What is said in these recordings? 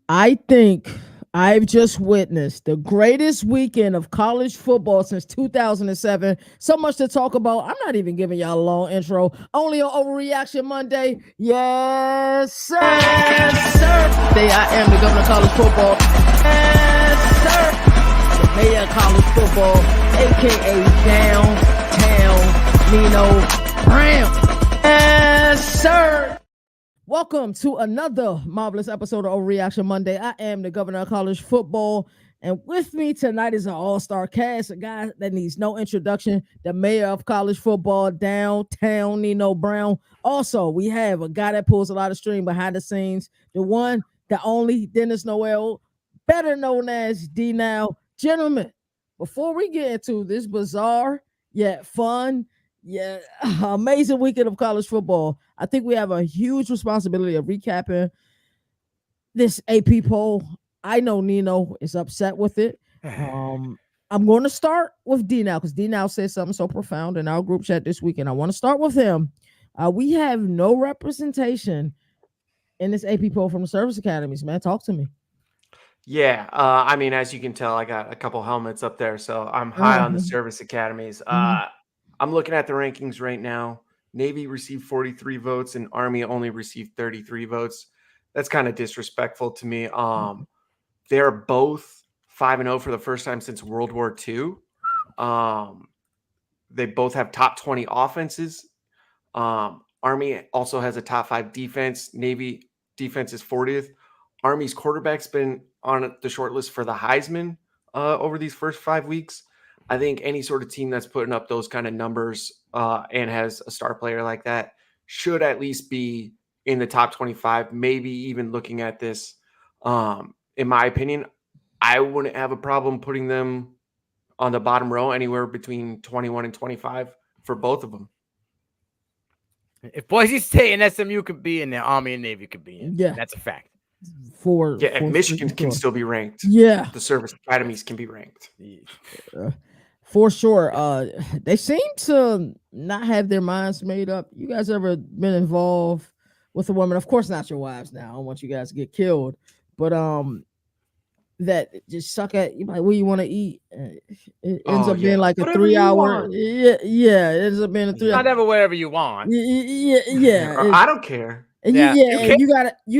I think I've just witnessed the greatest weekend of college football since 2007. So much to talk about. I'm not even giving y'all a long intro. Only on Overreaction Monday. Yes, sir. Yes, sir. Today I am the governor of college football. Yes, sir. The mayor of college football, aka Downtown Nino Brown. Yes, sir. Welcome to another marvelous episode of Overreaction Monday. I am the governor of college football, and with me tonight is an all-star cast, a guy that needs no introduction, the mayor of college football, Downtown Nino Brown. Also, we have a guy that pulls a lot of string behind the scenes, the one, the only Dennis Noel, better known as D Now. Gentlemen, before we get into this bizarre yet fun, yeah, amazing weekend of college football, I think we have a huge responsibility of recapping this AP poll. I know Nino is upset with it. I'm going to start with D now because D now said something so profound in our group chat this weekend. I want to start with him. We have no representation in this AP poll from the service academies. Man, talk to me. Yeah, I mean, as you can tell, I got a couple helmets up there, so I'm high on the Mhm. service academies. Mhm. I'm looking at the rankings right now. Navy received 43 votes, and Army only received 33 votes. That's kind of disrespectful to me. They're both 5-0 for the first time since World War II. Um, they both have top 20 offenses. Army also has a top 5 defense. Navy defense is 40th. Army's quarterback's been on the short list for the Heisman over these first 5 weeks. I think any sort of team that's putting up those kind of numbers and has a star player like that should at least be in the top 25, maybe even looking at this. In my opinion, I wouldn't have a problem putting them on the bottom row anywhere between 21 and 25 for both of them. If Boise State and SMU could be in there, Army and Navy could be in. Yeah, That's a fact. for Yeah, and Michigan can still be ranked. Yeah, The service academies can be ranked. uh, for sure. They seem to not have their minds made up. You guys ever been involved with a woman? Of course, not your wives. Now, I don't want you guys to get killed, but that just suck at you. Like, what you want to eat? It ends Oh up being yeah, like a whatever you 3 hour. want. Yeah. It ends up being a 3 hour. Not ever whatever you want. Yeah. I don't care. And Yeah, you and can. you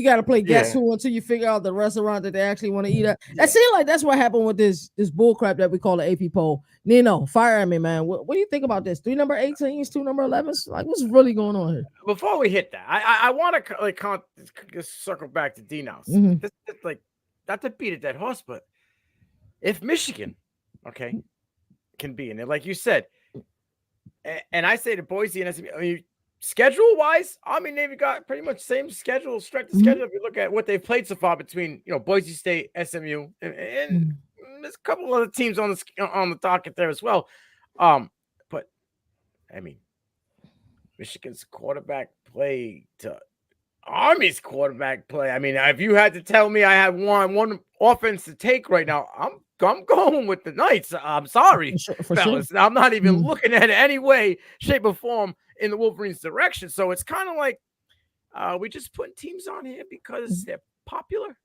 gotta play guess Yeah. who until you figure out the restaurant that they actually want to eat at. That seems like that's what happened with this bull crap that we call the AP poll. Nino, fire at me, man. What do you think about this? 3 number 18s, 2 number 11s? Like, what's really going on here? Before we hit that, I want to just circle back to Dino's. Mhm. This, like, not to beat a dead horse, but if Michigan, okay, can be in it, like you said, and I say to Boise and SMU, I mean, schedule wise, Army Navy got pretty much same schedule, strength of Mhm. schedule. If you look at what they've played so far between Boise State, SMU, and Mhm. there's a couple other teams on the docket there as well. But I mean, Michigan's quarterback play to Army's quarterback play. I mean, if you had to tell me I had one offense to take right now, I'm going with the Knights. I'm sorry, For sure. fellas. I'm not even Mhm. looking at it any way, shape, or form in the Wolverines' direction. So it's kind of like we just putting teams on here because they're popular.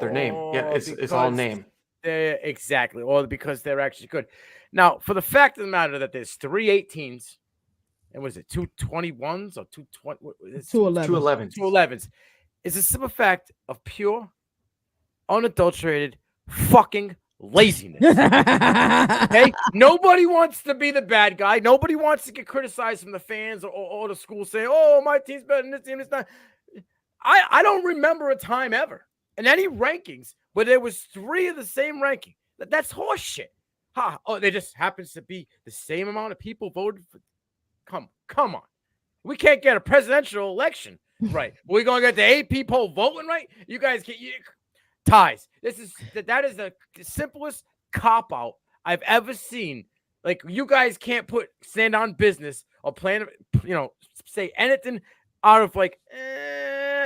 Their name. Yeah, Or it's all because name. they're exactly, or because they're actually good. Now, for the fact of the matter that there's 3 18s, and was it 221s or 220? It's 211s. 211. 211s. Is a simple fact of pure, unadulterated fucking laziness. Okay? Nobody wants to be the bad guy. Nobody wants to get criticized from the fans or the school saying, oh, my team's better than this team. It's not. I don't remember a time ever in any rankings where there was 3 of the same ranking. That's horseshit. Oh, there just happens to be the same amount of people voted for. Come on. We can't get a presidential election right. We're going to get the AP poll voting right. You guys get ties. That is the simplest cop out I've ever seen. Like, you guys can't stand on business or plan, say anything out of like,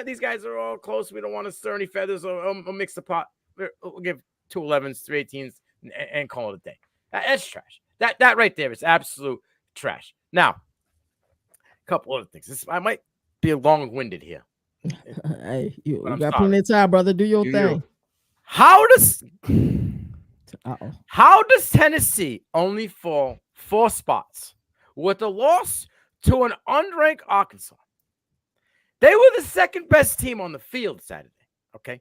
these guys are all close. We don't want to stir any feathers or mix the pot. We'll give 211s, 318s, and call it a day. That's trash. That right there is absolute trash. Now, couple other things. I might be long-winded here. Hey, you I'm got sorry. plenty of time, brother. Do your Do thing. you? How does Uh-oh. Tennessee only fall 4 spots with a loss to an unranked Arkansas? They were the second best team on the field Saturday. Okay,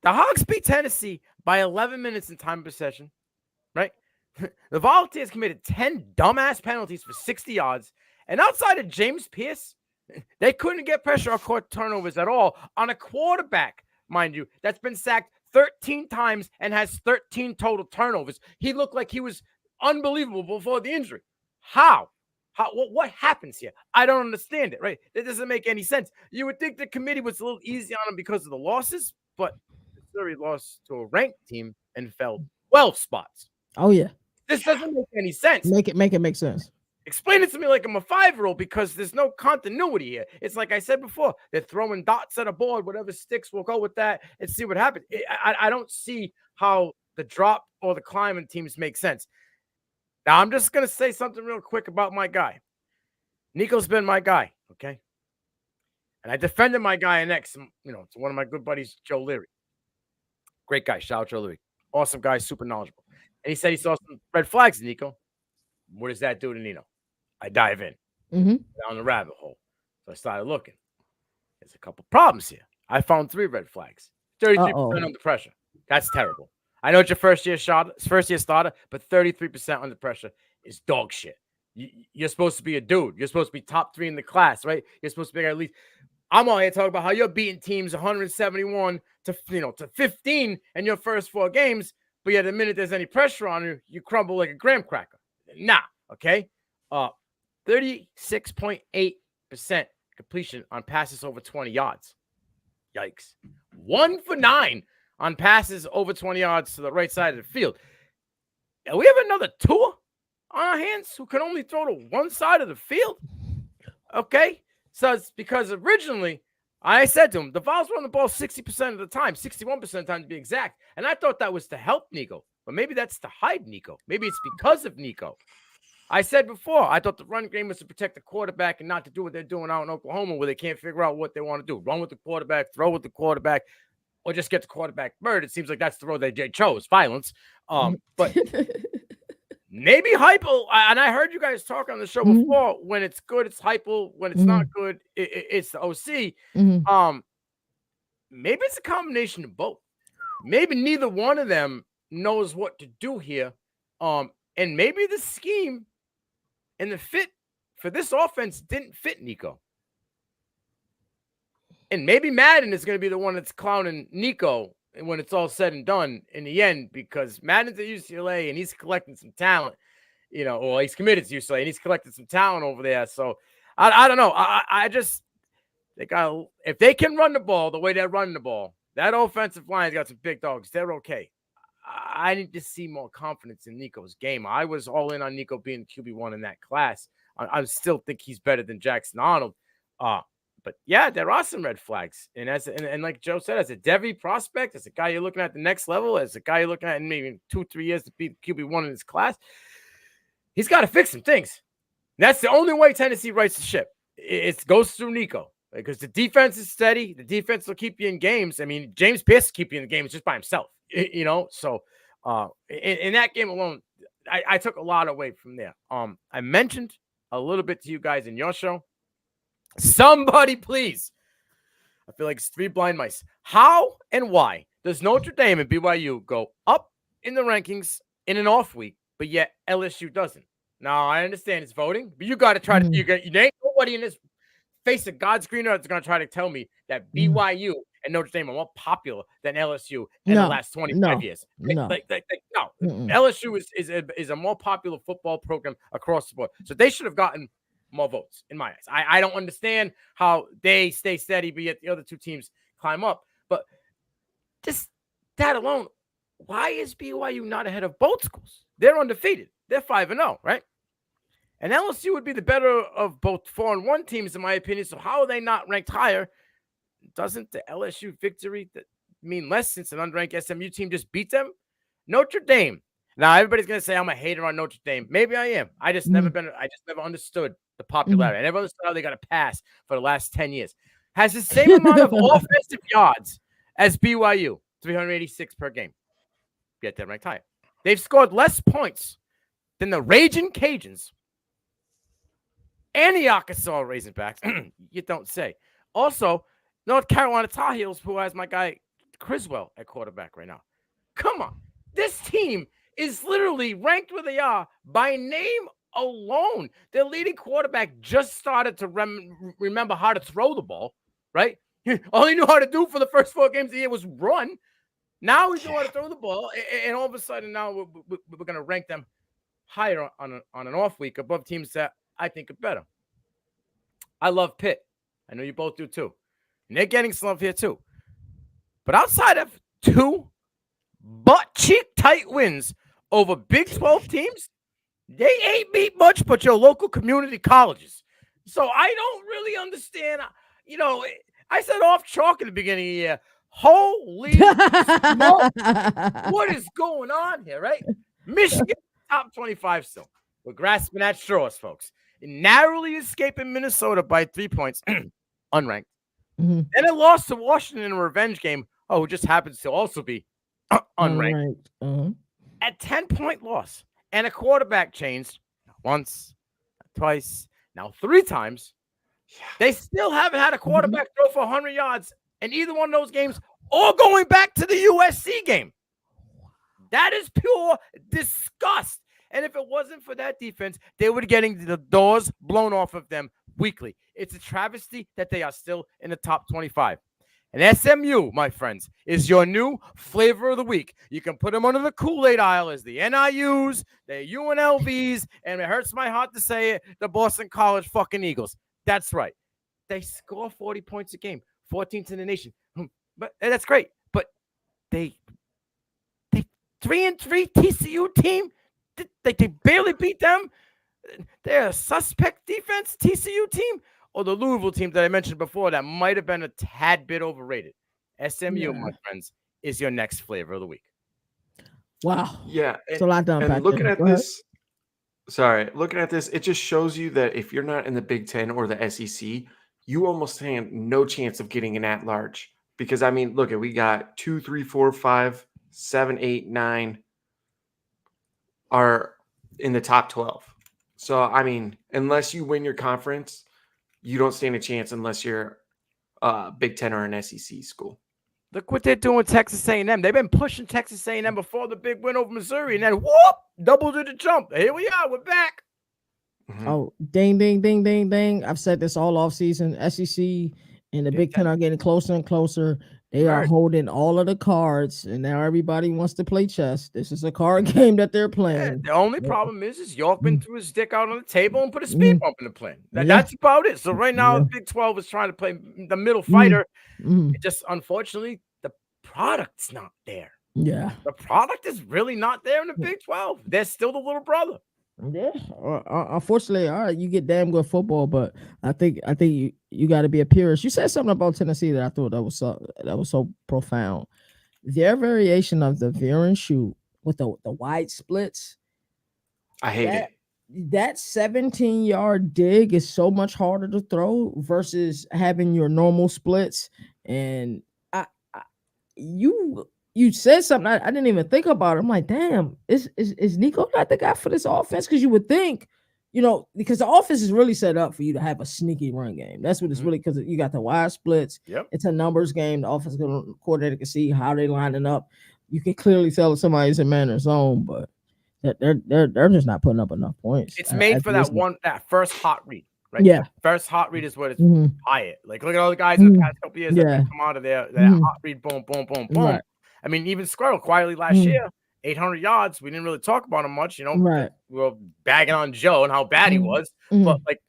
the Hawks beat Tennessee by 11 minutes in time of possession. Right, the Volunteers committed 10 dumbass penalties for 60 yards, and outside of James Pierce, they couldn't get pressure or court turnovers at all on a quarterback, mind you, that's been sacked 13 times and has 13 total turnovers. He looked like he was unbelievable before the injury. How? What happens here? I don't understand it, right? It doesn't make any sense. You would think the committee was a little easy on him because of the losses, but Missouri lost to a ranked team and fell 12 spots. Oh yeah. This doesn't make any sense. Make it make sense. Explain it to me like I'm a 5-year-old because there's no continuity here. It's like I said before, they're throwing dots at a board, whatever sticks, we'll go with that and see what happens. I don't see how the drop or the climb in teams make sense. Now, I'm just going to say something real quick about my guy. Nico's been my guy, okay? And I defended my guy next, to one of my good buddies, Joe Leary. Great guy. Shout out Joe Leary. Awesome guy, super knowledgeable. And he said he saw some red flags, Nico. What does that do to Nino? I dive in down the rabbit hole. So I started looking. There's a couple problems here. I found 3 red flags. 33% under pressure. That's terrible. I know it's your first year starter, but 33% under pressure is dog shit. You're supposed to be a dude. You're supposed to be top 3 in the class, right? You're supposed to be at least. I'm all here talking about how you're beating teams 171 to 15 in your first 4 games, but yet the minute there's any pressure on you, you crumble like a graham cracker. Nah, okay? 36.8% completion on passes over 20 yards. Yikes. 1 for 9 on passes over 20 yards to the right side of the field. And we have another Tua on our hands who can only throw to one side of the field. Okay? So it's because originally I said to him, the Vols run the ball 60% of the time, 61% of the time to be exact. And I thought that was to help Nico. But maybe that's to hide Nico. Maybe it's because of Nico. I said before, I thought the run game was to protect the quarterback and not to do what they're doing out in Oklahoma where they can't figure out what they want to do. Run with the quarterback, throw with the quarterback, or just get the quarterback murdered. It seems like that's the road they chose, violence. But maybe Heupel, and I heard you guys talk on the show before, when it's good, it's Heupel. When it's not good, it's the OC. Maybe it's a combination of both. Maybe neither one of them knows what to do here. And maybe the scheme and the fit for this offense didn't fit Nico. And maybe Madden is going to be the one that's clowning Nico when it's all said and done in the end, because Madden's at UCLA and he's collecting some talent, or he's committed to UCLA and he's collecting some talent over there. So I don't know. If they can run the ball the way they're running the ball, that offensive line's got some big dogs. They're okay. I need to see more confidence in Nico's game. I was all in on Nico being QB1 in that class. I still think he's better than Jackson Arnold. But yeah, there are some red flags. And like Joe said, as a Devy prospect, as a guy you're looking at the next level, as a guy you're looking at in maybe 2-3 years to be QB1 in his class, he's got to fix some things. And that's the only way Tennessee rights the ship. It goes through Nico, because the defense is steady. The defense will keep you in games. I mean, James Pierce will keep you in the games just by himself. So in that game alone, I took a lot away from there. I mentioned a little bit to you guys in your show. Somebody, please. I feel like it's 3 blind mice. How and why does Notre Dame and BYU go up in the rankings in an off week, but yet LSU doesn't? Now, I understand it's voting, but you got to try to. You ain't nobody in this face of God's green earth is going to try to tell me that BYU and Notre Dame are more popular than LSU in the last 25 years. No. LSU is a more popular football program across the board. So they should have gotten more votes in my eyes. I don't understand how they stay steady, but yet the other 2 teams climb up. But just that alone, why is BYU not ahead of both schools? They're undefeated. They're 5-0, right? And LSU would be the better of both 4-1 teams, in my opinion. So how are they not ranked higher? Doesn't the LSU victory mean less since an unranked SMU team just beat them? Notre Dame. Now, everybody's going to say I'm a hater on Notre Dame. Maybe I am. I just never understood the popularity. I never understood how they got a pass for the last 10 years. has the same amount of offensive yards as BYU, 386 per game. Get that right, higher. They've scored less points than the Raging Cajuns and the Arkansas Razorbacks. You don't say. Also, North Carolina Tar Heels, who has my guy Criswell at quarterback right now. Come on. This team is literally ranked where they are by name alone. Their leading quarterback just started to remember how to throw the ball, right? All he knew how to do for the first 4 games of the year was run. Now he's know how to throw the ball, and all of a sudden now we're going to rank them higher on an off week above teams that I think are better. I love Pitt. I know you both do too. And they're getting some love here too. But outside of 2 butt-cheek tight wins over Big 12 teams, they ain't beat much but your local community colleges. So I don't really understand. I said off chalk at the beginning of the year. Holy smoke. What is going on here, right? Michigan, top 25 still. We're grasping at straws, folks. Narrowly escaping Minnesota by 3 points, unranked. Mm-hmm. Then it lost to Washington in a revenge game. Oh, it just happens to also be unranked. Uh-huh. A 10-point loss and a quarterback changed once, twice, now 3 times. Yeah. They still haven't had a quarterback throw for 100 yards in either one of those games or going back to the USC game. That is pure disgust. And if it wasn't for that defense, they would be getting the doors blown off of them weekly. It's a travesty that they are still in the top 25. And SMU, my friends, is your new flavor of the week. You can put them under the Kool-Aid aisle as the NIUs, the UNLVs, and it hurts my heart to say it, the Boston College fucking Eagles. That's right. They score 40 points a game, 14th in the nation. But that's great. But they 3-3 TCU team, they barely beat them. They're a suspect defense TCU team. Or the Louisville team that I mentioned before that might have been a tad bit overrated. SMU, my friends, is your next flavor of the week. Wow. Yeah. It's a lot done. And looking at this, it just shows you that if you're not in the Big Ten or the SEC, you almost stand no chance of getting an at-large. Because, I mean, look, we got 2, 3, 4, 5, 7, 8, 9 are in the top 12. So, I mean, unless you win your conference, you don't stand a chance unless you're Big Ten or an SEC school. Look what they're doing with Texas A&M. They've been pushing Texas A&M before the big win over Missouri, and then whoop, double-digit jump. Here we are. We're back. Mm-hmm. Oh, ding, ding, ding, ding, ding. I've said this all offseason. SEC and the Big Ten are getting closer and closer. They are holding all of the cards, and now everybody wants to play chess. This is a card game that they're playing. Yeah, the only problem is Yorkman threw his dick out on the table and put a speed bump in the plan. That's about it. So right now, the Big 12 is trying to play the middle fighter. It just, unfortunately, the product's not there. Yeah. The product is really not there in the Big 12. They're still the little brother. Yeah. Unfortunately, all right, you get damn good football, but I think you got to be a purist. You said something about Tennessee that I thought that was so profound. Their variation of the veer and shoot with the wide splits. I hate it. That 17-yard dig is so much harder to throw versus having your normal splits. And you said something I didn't even think about it. I'm like, damn, is Nico not the guy for this offense? Because you would think, because the offense is really set up for you to have a sneaky run game. That's what it's really, because you got the wide splits. Yep. It's a numbers game. The offense coordinator can see how they're lining up. You can clearly tell if somebody's in man or zone, but they're just not putting up enough points. It's made for that first hot read. Right? Yeah. The first hot read is what it's high. Like, look at all the guys in the past couple years that come out of there. That hot read, boom, boom, boom, boom. Right. I mean, even Squirrel quietly last year, 800 yards. We didn't really talk about him much, Right. We were bagging on Joe and how bad he was. But, like,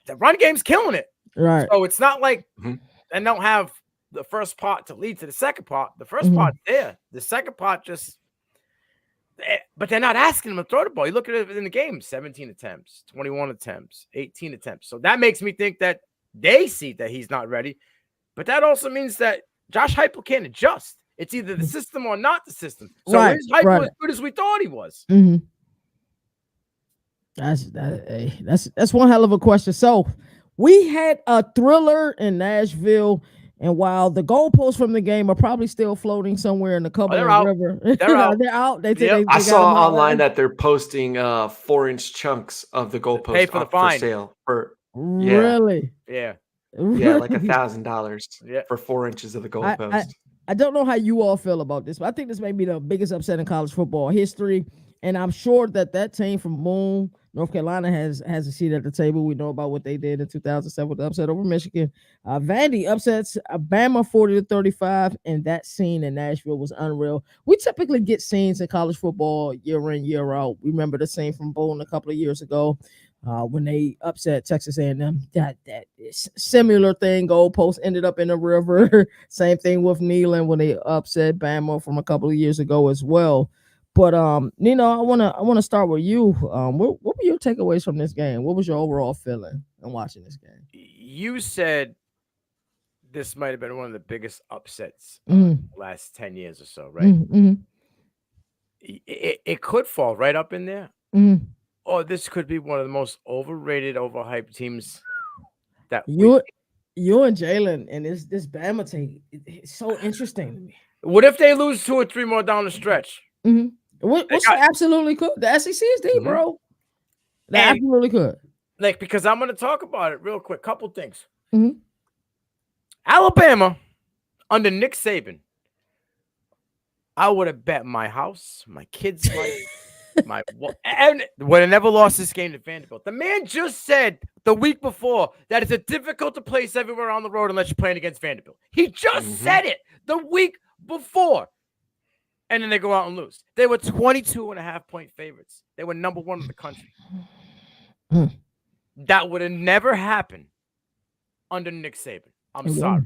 the run game's killing it. Right. So it's not like they don't have the first part to lead to the second part. The first part's there. The second part just – but they're not asking him to throw the ball. You look at it in the game, 17 attempts, 21 attempts, 18 attempts. So that makes me think that they see that he's not ready. But that also means that Josh Heupel can't adjust. It's either the system or not the system. So is Heupel as good as we thought he was? That's one hell of a question. So We had a thriller in Nashville, and while the goalposts from the game are probably still floating somewhere in the they're Cumberland out. River, They're out. they're out. They said Yep. I they got saw them out. online that they're posting 4-inch chunks of the Pay goalpost for the up for fine. sale for Really, Yeah. like Really? $1,000 Yeah. for 4 inches of the I, I goalpost. I don't know how you all feel about this, but I think this may be the biggest upset in college football history. And I'm sure that team from Boone, North Carolina, has a seat at the table. We know about what they did in 2007 with the upset over Michigan. Vandy upsets Bama 40-35, and that scene in Nashville was unreal. We typically get scenes in college football year in, year out. We remember the scene from Boone a couple of years ago. When they upset Texas A&M, that is similar thing. Goalpost ended up in the river. Same thing with Neyland when they upset Bama from a couple of years ago as well. But Nino, I wanna start with you. What were your takeaways from this game? What was your overall feeling in watching this game? You said this might have been one of the biggest upsets last 10 years or so, right? Mm-hmm. It could fall right up in there. Mm-hmm. Or this could be one of the most overrated, overhyped teams that You and Jalen and this Bama team, it's so interesting to me. What if they lose 2 or 3 more down the stretch? Mm-hmm. Which they absolutely could. The SEC is deep, bro. They absolutely could. Like, because I'm going to talk about it real quick. Couple things. Mm-hmm. Alabama under Nick Saban. I would have bet my house, my kids' life, and would have never lost this game to Vanderbilt. The man just said the week before that it's a difficult to place everywhere on the road unless you're playing against Vanderbilt. He just said it the week before. And then they go out and lose. They were 22.5-point favorites. They were number 1 in the country. That would have never happened under Nick Saban. I'm sorry.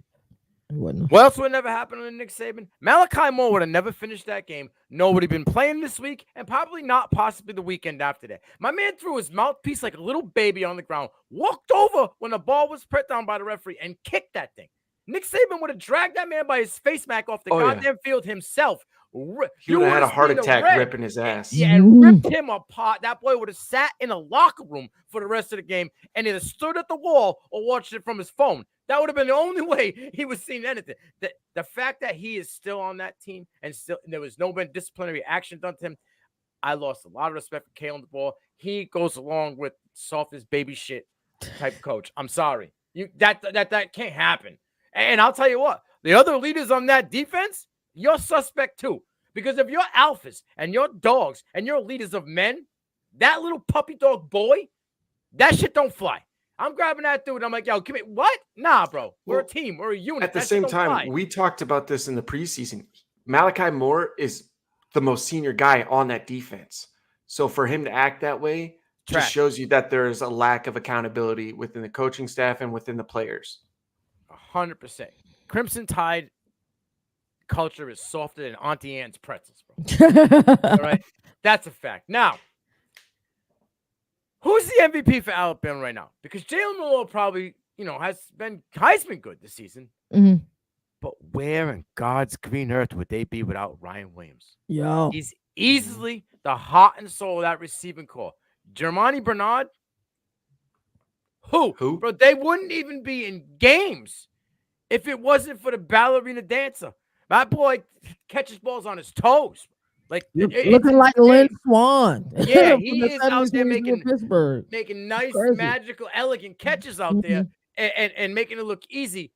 What else would never happen under Nick Saban? Malachi Moore would have never finished that game. Nobody been playing this week, and probably not possibly the weekend after that. My man threw his mouthpiece like a little baby on the ground, walked over when the ball was put down by the referee, and kicked that thing. Nick Saban would have dragged that man by his face mask off the goddamn field himself. He would have had a heart attack ripping his ass. Yeah, and ripped him apart. That boy would have sat in a locker room for the rest of the game and either stood at the wall or watched it from his phone. That would have been the only way he was seeing anything. The fact that he is still on that team and still there was no disciplinary action done to him, I lost a lot of respect for Kalen DeBoer. He goes along with softest baby shit type coach. I'm sorry. That can't happen. And I'll tell you what, the other leaders on that defense, you're suspect too. Because if you're alphas and you're dogs and you're leaders of men, that little puppy dog boy, that shit don't fly. I'm grabbing that dude. I'm like, yo, give me what? Nah, bro. We're a team. We're a unit. At the same time, we talked about this in the preseason. Malachi Moore is the most senior guy on that defense. So for him to act that way just shows you that there is a lack of accountability within the coaching staff and within the players. 100%. Crimson Tide culture is softer than Auntie Anne's pretzels, bro. All right? That's a fact. Now, who's the MVP for Alabama right now? Because Jalen Milroe probably, has been Heisman good this season. Mm-hmm. But where in God's green earth would they be without Ryan Williams? Yo. He's easily the heart and soul of that receiving corps. Germani Bernard, who? Bro, they wouldn't even be in games if it wasn't for the ballerina dancer. That boy catches balls on his toes. Like looking like Lynn Swan. Yeah, he is out there making nice, crazy, magical, elegant catches out there and making it look easy.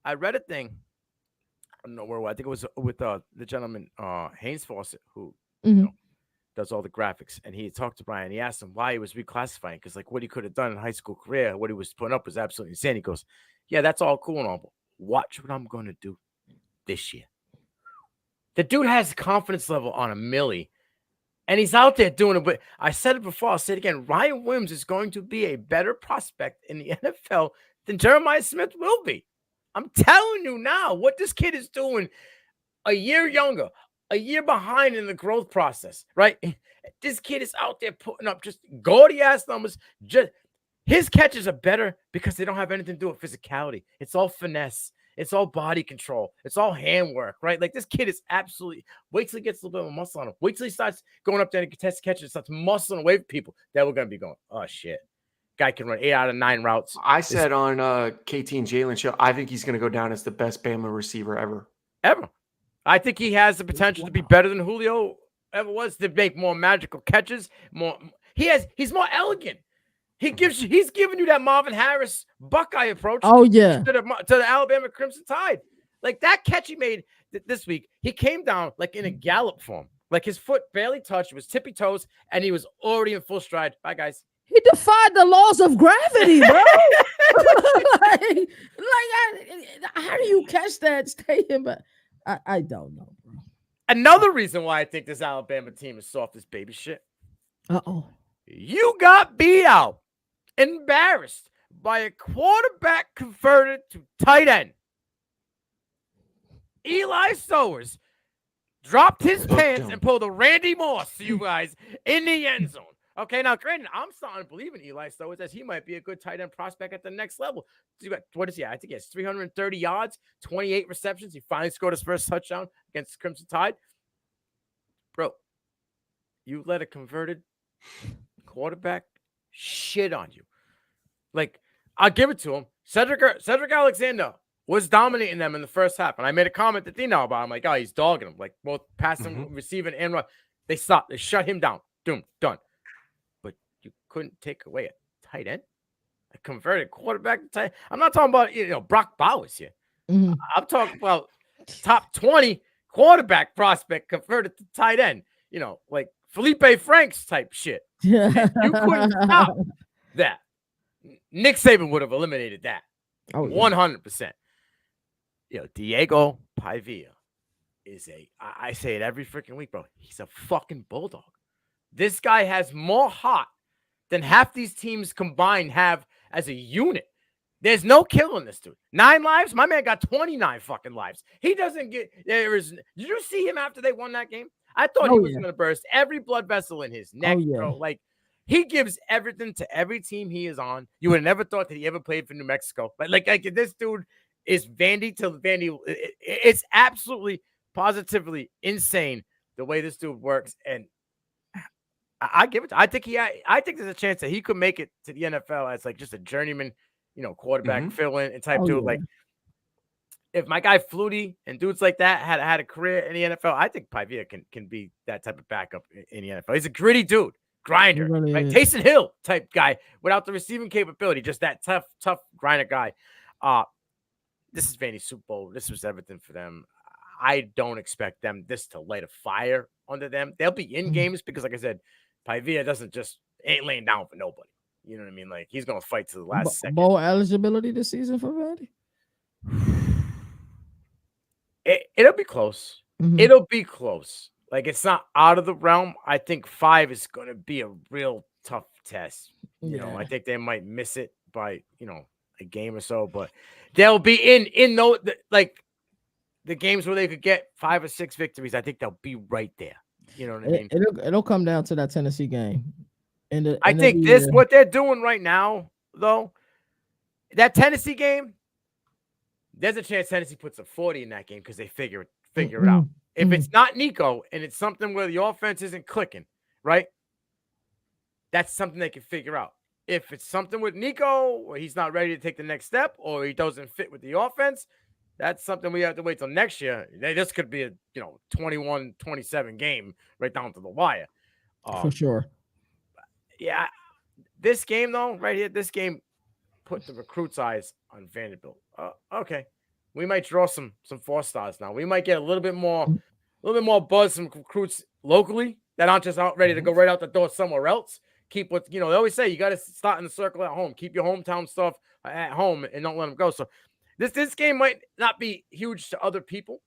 I read a thing. I don't know where. I think it was with the gentleman Haynes Fawcett, who does all the graphics, and he talked to Brian. He asked him why he was reclassifying because, like, what he could have done in high school career, what he was putting up was absolutely insane. He goes, "Yeah, that's all cool and all, but watch what I'm going to do this year." The dude has confidence level on a milli, and he's out there doing it. But I said it before, I'll say it again. Ryan Williams is going to be a better prospect in the NFL than Jeremiah Smith will be. I'm telling you now, what this kid is doing a year younger, a year behind in the growth process, right? This kid is out there putting up just gaudy-ass numbers. His catches are better because they don't have anything to do with physicality. It's all finesse. It's all body control. It's all handwork, right? Like, this kid is absolutely, wait till he gets a little bit of muscle on him. Wait till he starts going up there and contest catches and starts muscling away from people. Then we're going to be going, oh, shit. Guy can run 8 out of 9 routes. I said on KT and Jalen show, I think he's going to go down as the best Bama receiver ever. I think he has the potential to be better than Julio ever was, to make more magical catches. He's more elegant. He's giving you that Marvin Harris Buckeye approach. Oh yeah, to the Alabama Crimson Tide. Like that catch he made this week, he came down like in a gallop form. Like his foot barely touched, it was tippy toes, and he was already in full stride. Bye, guys. he defied the laws of gravity, bro. How do you catch that? Stay in, but I don't know, bro. Another reason why I think this Alabama team is soft as baby shit. You got beat out, embarrassed by a quarterback converted to tight end. Eli Sowers dropped his pants and pulled a Randy Moss to you guys in the end zone. Okay, now granted, I'm starting to believe in Eli Sowers as he might be a good tight end prospect at the next level. What is he? I think he has 330 yards, 28 receptions. He finally scored his first touchdown against the Crimson Tide. Bro, you let a converted quarterback shit on you. Like, I'll give it to him. Cedric Alexander was dominating them in the first half. And I made a comment to Dino about him. Like, oh, he's dogging him. Like, both passing, receiving, and run. They stopped. They shut him down. Doom, done. But you couldn't take away a tight end? A converted quarterback to tight end? I'm not talking about, Brock Bowers here. I'm talking about top 20 quarterback prospect converted to tight end. Like Felipe Franks type shit. You couldn't stop that. Nick Saban would have eliminated that. 100%. Diego Pavia is I say it every freaking week, bro. He's a fucking bulldog. This guy has more heart than half these teams combined have as a unit. There's no killing this dude. 9 lives? My man got 29 fucking lives. He doesn't get did you see him after they won that game? I thought he was gonna burst every blood vessel in his neck, bro. Like, he gives everything to every team he is on. You would have never thought that he ever played for New Mexico. But like this dude is Vandy to Vandy. It's absolutely, positively insane the way this dude works. And I give it to, I think there's a chance that he could make it to the NFL as like just a journeyman, quarterback fill-in and type dude. Like, if my guy Flutie and dudes like that had a career in the NFL, I think Pavia can be that type of backup in the NFL. He's a gritty dude. Grinder, really right? Taysom Hill type guy without the receiving capability, just that tough grinder guy. This is Vandy's Super Bowl. This was everything for them. I don't expect this to light a fire under them. They'll be in games because, like I said, Pavia ain't laying down for nobody. You know what I mean? Like, he's gonna fight to the last second. Bowl eligibility this season for Vandy? It'll be close. It'll be close. Like, it's not out of the realm. I think 5 is going to be a real tough test. I think they might miss it by, a game or so, but they'll be in those, like, the games where they could get 5 or 6 victories. I think they'll be right there. You know what I mean? It'll come down to that Tennessee game. I think what they're doing right now, though, that Tennessee game, there's a chance Tennessee puts a 40 in that game because they figure it out. If it's not Nico and it's something where the offense isn't clicking, right? That's something they can figure out. If it's something with Nico or he's not ready to take the next step or he doesn't fit with the offense, that's something we have to wait till next year. This could be a 21-27 game right down to the wire. For sure. Yeah. This game, though, right here, this game put the recruits' eyes on Vanderbilt. Okay. We might draw some 4-stars now. We might get a little bit more buzz from recruits locally that aren't just out ready to go right out the door somewhere else. Keep what they always say. You got to start in the circle at home. Keep your hometown stuff at home and don't let them go. So this game might not be huge to other people,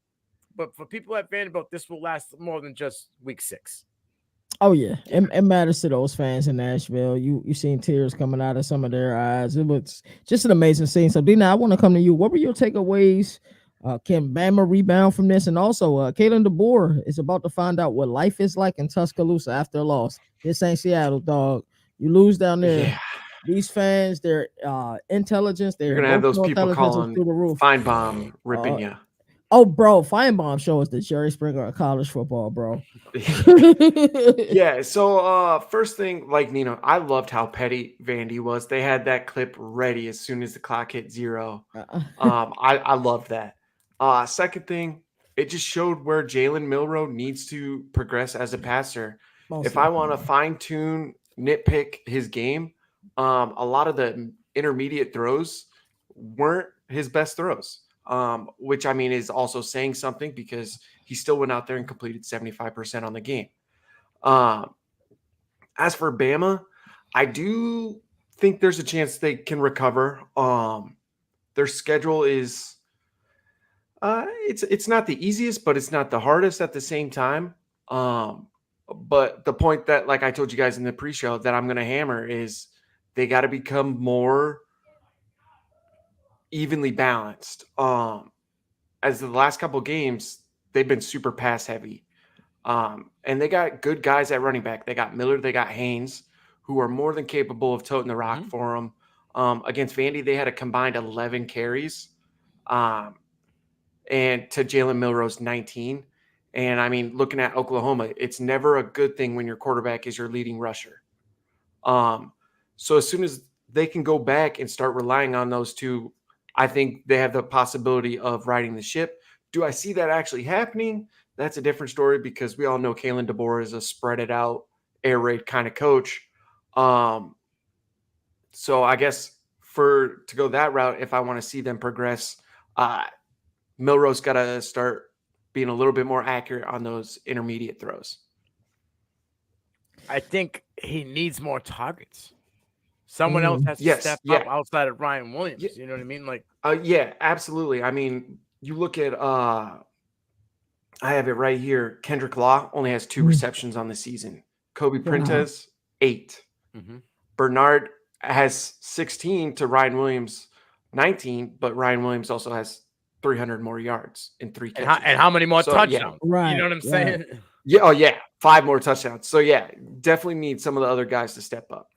but for people at Vanderbilt, this will last more than just week 6. Oh yeah, it matters to those fans in Nashville. You seen tears coming out of some of their eyes. It was just an amazing scene. So Dina, I want to come to you. What were your takeaways? Can Bama rebound from this? And also, Kalen DeBoer is about to find out what life is like in Tuscaloosa after a loss. This ain't Seattle, dog. You lose down there. Yeah. These fans, their intelligence, they're gonna have those people calling through the roof. Feinbaum ripping you. Oh, bro, Feinbaum show us the Jerry Springer of college football, bro. Yeah, so first thing, like Nino, I loved how petty Vandy was. They had that clip ready as soon as the clock hit 0. I loved that. Second thing, it just showed where Jalen Milroe needs to progress as a passer. Most If I want to definitely. fine tune, nitpick his game, a lot of the intermediate throws weren't his best throws. Which I mean is also saying something because he still went out there and completed 75% on the game. Um, as for Bama, I do think there's a chance they can recover. Their schedule is it's not the easiest, but it's not the hardest at the same time. But the point that, like I told you guys in the pre-show, that I'm going to hammer is they got to become more evenly balanced. As the last couple games, they've been super pass heavy. And they got good guys at running back. They got Miller, they got Haynes, who are more than capable of toting the rock for them. Against Vandy, they had a combined 11 carries, and to Jalen Milroe's 19. And I mean, looking at Oklahoma, it's never a good thing when your quarterback is your leading rusher. So as soon as they can go back and start relying on those two, I think they have the possibility of riding the ship. Do I see that actually happening? That's a different story because we all know Kalen DeBoer is a spread it out, air raid kind of coach. So I guess to go that route, if I want to see them progress, Milroe's got to start being a little bit more accurate on those intermediate throws. I think he needs more targets. Someone else has to step up outside of Ryan Williams. Yeah. You know what I mean? Like, yeah, absolutely. I mean, you look at I have it right here. Kendrick Law only has 2 receptions on the season. Kobe Printez, 8. Bernard has 16 to Ryan Williams 19, but Ryan Williams also has 300 more yards in 3 catches. And how many more touchdowns? Yeah. Right. You know what I'm saying? Yeah. Oh, yeah. 5 more touchdowns. So, yeah, definitely need some of the other guys to step up.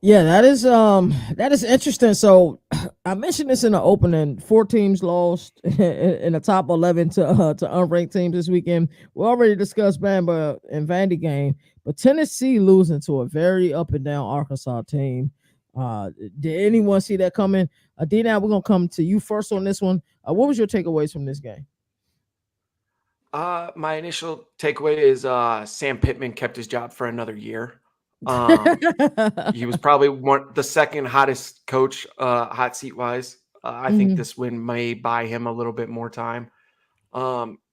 Yeah, that is interesting. So I mentioned this in the opening. 4 teams lost in the top 11 to unranked teams this weekend. We already discussed Bama and Vandy game, but Tennessee losing to a very up and down Arkansas team. Did anyone see that coming? D-Now, we're gonna come to you first on this one. What was your takeaways from this game? My initial takeaway is Sam Pittman kept his job for another year. He was probably the second hottest coach, hot seat wise. I think this win may buy him a little bit more time.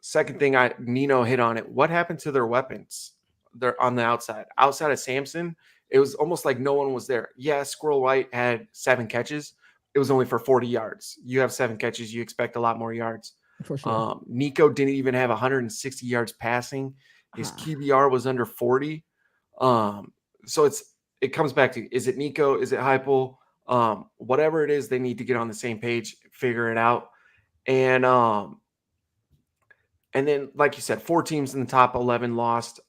Second thing, Nino hit on it. What happened to their weapons? They're on the outside. Outside of Samson, it was almost like no one was there. Yeah, Squirrel White had 7 catches. It was only for 40 yards. You have 7 catches, you expect a lot more yards. For sure. Nico didn't even have 160 yards passing. His QBR was under 40. So it comes back to, is it Nico? Is it Heupel? Whatever it is, they need to get on the same page, figure it out. And then, like you said, 4 teams in the top 11 lost.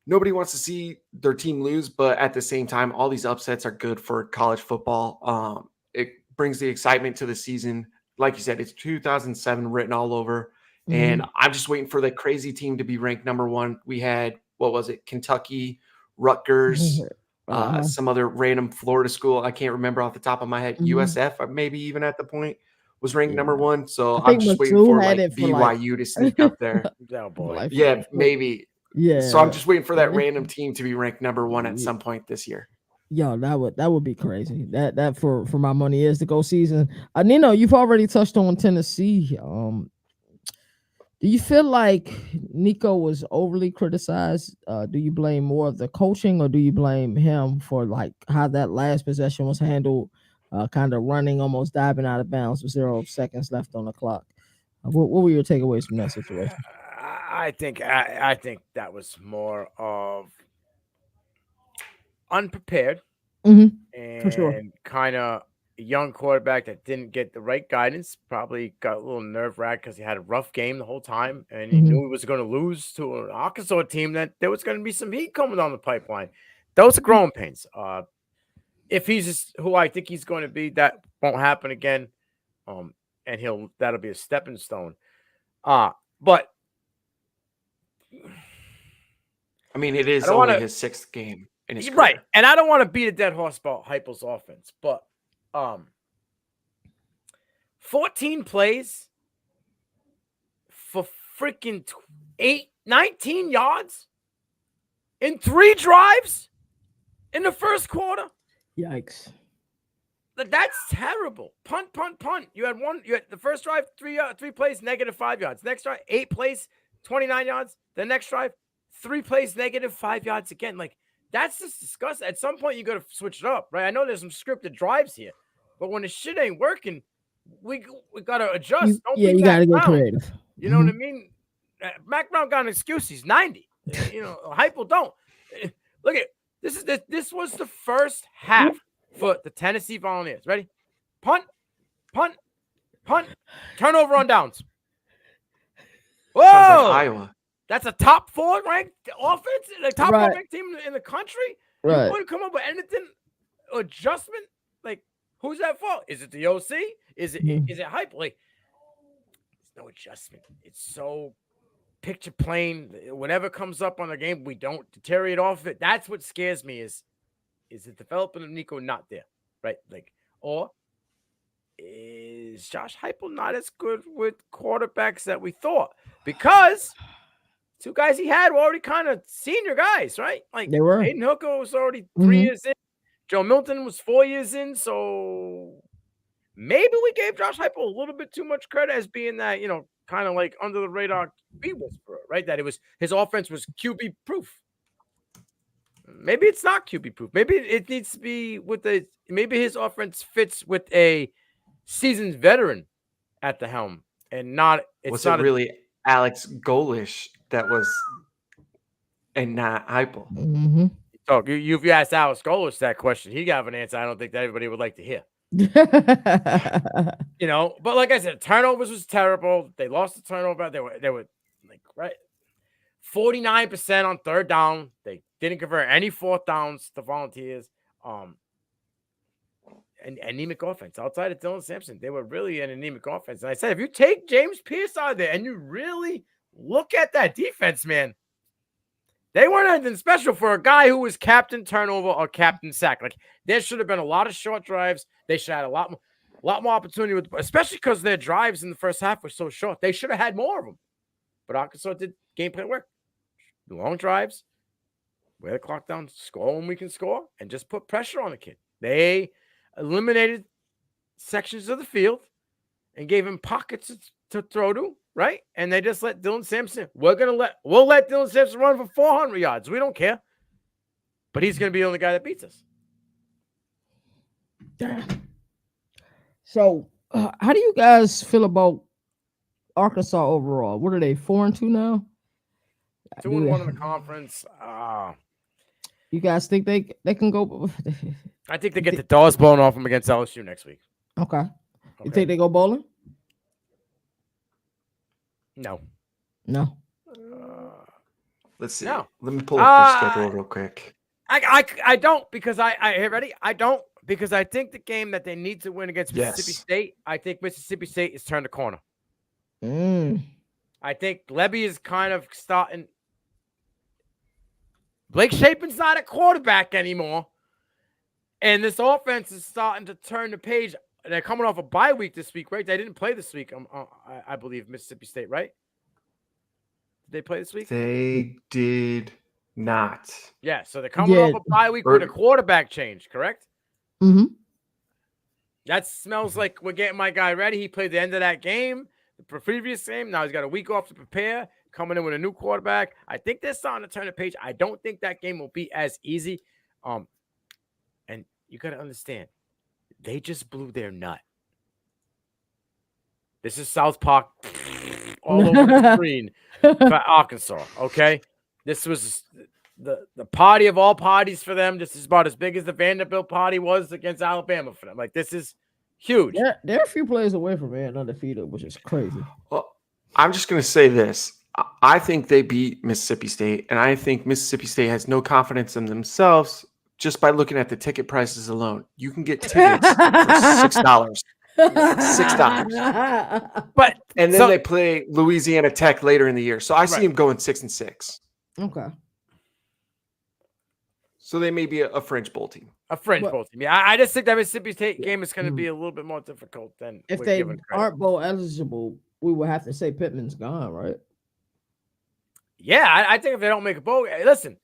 Nobody wants to see their team lose, but at the same time, all these upsets are good for college football. It brings the excitement to the season. Like you said, it's 2007 written all over. And I'm just waiting for the crazy team to be ranked number 1. We had, what was it? Kentucky, Rutgers, some other random Florida school. I can't remember off the top of my head. USF, maybe even at the point, was ranked number 1. So I'm just waiting for like BYU to sneak up there. Oh boy. Yeah, maybe. Yeah. So I'm just waiting for that random team to be ranked number 1 at some point this year. Yo, that would be crazy. That for my money is the go season. Nino, you've already touched on Tennessee. Do you feel like Nico was overly criticized? Do you blame more of the coaching, or do you blame him for like how that last possession was handled, kind of running, almost diving out of bounds with 0 seconds left on the clock? What were your takeaways from that situation? I think that was more of unprepared and kind of a young quarterback that didn't get the right guidance. Probably got a little nerve wracked because he had a rough game the whole time, and he knew he was going to lose to an Arkansas team that there was going to be some heat coming down the pipeline. Those are growing pains. If he's just who I think he's going to be, that Won't happen again. And that'll be a stepping stone. But I mean, it is don't only wanna- his 6th game in his right. career. And I don't want to beat a dead horse about Heupel's offense, but 14 plays for freaking 19 yards in 3 drives in the first quarter. Yikes. That's terrible. Punt. You had the first drive, 3 plays, -5 yards. Next drive, 8 plays, 29 yards. The next drive, 3 plays, -5 yards again. Like, that's just disgusting. At some point, you got to switch it up, right? I know there's some scripted drives here, but when the shit ain't working, we got to adjust. You got to get creative. You know what I mean? Mac Brown got an excuse. He's 90. Heupel don't. Look at this. This was the first half for the Tennessee Volunteers. Ready? Punt. Turnover on downs. Whoa! Sounds like Iowa. That's a top 4 ranked offense, the top 4 ranked team in the country. Right. You wouldn't come up with anything adjustment. Like, who's that for? Is it the OC? Is it Heupel? Like, there's no adjustment. It's so picture plain. Whatever comes up on the game, we don't deteriorate off it. That's what scares me. Is the development of Nico not there, right? Like, or is Josh Heupel not as good with quarterbacks that we thought? Because 2 guys he had were already kind of senior guys, right? Like, they were. Hayden Hooker was already 3 years in. Joe Milton was 4 years in. So maybe we gave Josh Heupel a little bit too much credit as being that, kind of like under the radar QB whisperer, right? That his offense was QB proof. Maybe it's not QB proof. Maybe it needs to be maybe his offense fits with a seasoned veteran at the helm and not. Was it really Alex Golish that was, and not Heupel? Mm-hmm. So you've asked Alex Golish that question. He got an answer I don't think that everybody would like to hear. But like I said, turnovers was terrible. They lost the turnover. They were like, right, 49% on 3rd down. They didn't convert any 4th downs to Volunteers. An anemic offense outside of Dylan Sampson. They were really an anemic offense. And I said, if you take James Pierce out of there and you really look at that defense, man, they weren't anything special for a guy who was captain turnover or captain sack. Like, there should have been a lot of short drives. They should have had a lot more opportunity, especially because their drives in the first half were so short. They should have had more of them. But Arkansas did game plan work. Long drives, wear the clock down, score when we can score, and just put pressure on the kid. They eliminated sections of the field and gave him pockets to throw to, right? And they just let Dylan Sampson. We'll let Dylan Sampson run for 400 yards. We don't care. But he's going to be the only guy that beats us. So, how do you guys feel about Arkansas overall? What are they, 4-2 now? 2-1 in the conference. You guys think they can go? I think they get the doors blown off them against LSU next week. Okay. You think they go bowling? No. Let's see. No. Let me pull up their schedule real quick. I don't because ready? I don't because I think the game that they need to win against Mississippi State, I think Mississippi State is turned the corner. I think Levy is kind of starting. Blake Shapen's not a quarterback anymore. And this offense is starting to turn the page. They're coming off a bye week this week, right? They didn't play this week, I believe, Mississippi State, right? Did they play this week? They did not. Yeah, so they're coming off a bye week with a quarterback change, correct? Mm-hmm. That smells like we're getting my guy ready. He played the end of that game, the previous game. Now he's got a week off to prepare, coming in with a new quarterback. I think they're starting to turn the page. I don't think that game will be as easy. And you got to understand, they just blew their nut. This is South Park all over the screen for Arkansas, okay? This was the party of all parties for them. This is about as big as the Vanderbilt party was against Alabama for them. Like, this is huge. They're a few plays away from being undefeated, which is crazy. Well, I'm just going to say this. I think they beat Mississippi State, and I think Mississippi State has no confidence in themselves just by looking at the ticket prices alone. You can get tickets for $6. $6. But And then they play Louisiana Tech later in the year. So I see them going 6-6. Okay. So they may be a French bowl team. A French bowl team. Yeah, I just think that Mississippi State game is going to be a little bit more difficult than if they aren't bowl eligible. We would have to say Pittman's gone, right? Yeah, I think if they don't make a bowl, listen,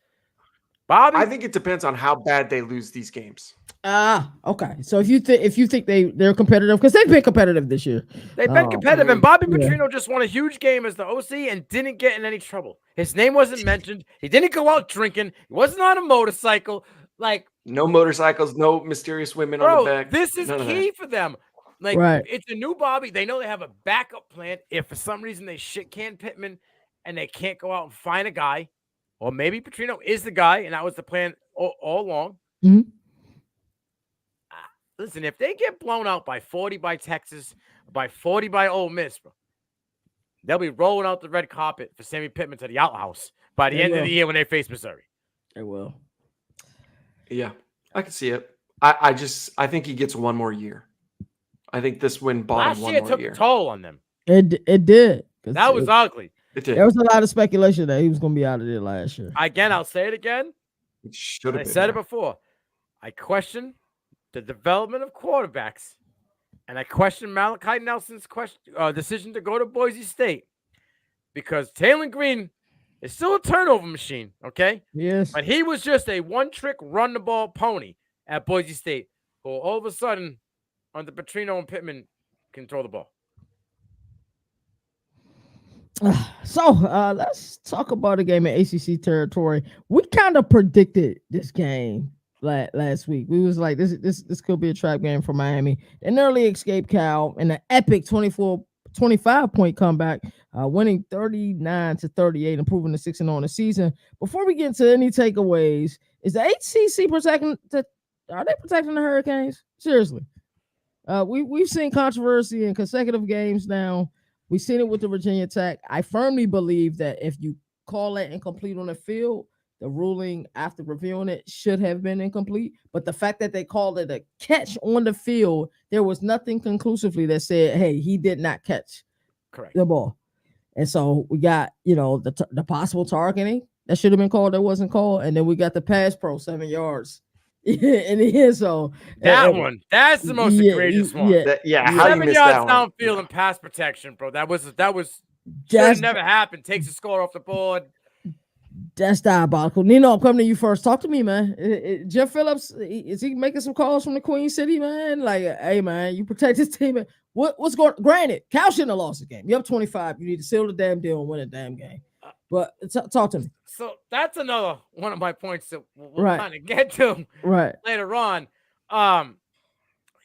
Bobby. I think it depends on how bad they lose these games. Okay. So if you think they're competitive, because they've been competitive this year. They've been competitive, and Bobby Petrino just won a huge game as the OC and didn't get in any trouble. His name wasn't mentioned. He didn't go out drinking. He wasn't on a motorcycle. Like no motorcycles, no mysterious women on the back. This is key for them. Like it's a new Bobby. They know they have a backup plan if for some reason they shit can Pittman and they can't go out and find a guy, or maybe Petrino is the guy, and that was the plan all along. Mm-hmm. Listen, if they get blown out by 40 by Texas, by 40 by Ole Miss, bro, they'll be rolling out the red carpet for Sammy Pittman to the outhouse by the end of the year when they face Missouri. They will. Yeah, I can see it. I think he gets one more year. I think this win bought him one more year. Last year took a toll on them. It did. That was ugly. It did. There was a lot of speculation that he was going to be out of there last year. Again, I'll say it again. It should have been. I said it before. I question the development of quarterbacks, and I question Malachi Nelson's decision to go to Boise State, because Taylor Green is still a turnover machine, okay? Yes. But he was just a one-trick run-the-ball pony at Boise State, who all of a sudden, under Petrino and Pittman, can throw the ball. So let's talk about a game in ACC territory. We kind of predicted this game last week. We was like, this could be a trap game for Miami. They narrowly escaped Cal in an epic 25-point comeback, winning 39-38, improving to 6-0 on the season. Before we get into any takeaways, is the ACC protecting the Hurricanes? Seriously. We've seen controversy in consecutive games now. We've seen it with the Virginia Tech. I firmly believe that if you call it incomplete on the field, the ruling after reviewing it should have been incomplete. But the fact that they called it a catch on the field, there was nothing conclusively that said, hey, he did not catch the ball. And so we got, the possible targeting that should have been called that wasn't called. And then we got the pass pro 7 yards. In the end zone. That's the most egregious one. How 7 yards downfield and pass protection, bro. That was should have never happened. Takes the score off the board. That's diabolical. Nino, I'm coming to you first. Talk to me, man. Jeff Phillips, is he making some calls from the Queen City, man? Like, hey, man, you protect this team. What's going? Granted, Cal shouldn't have lost the game. You're up 25. You need to seal the damn deal and win a damn game. But talk to me. So that's another one of my points that we'll kind of get to later on. I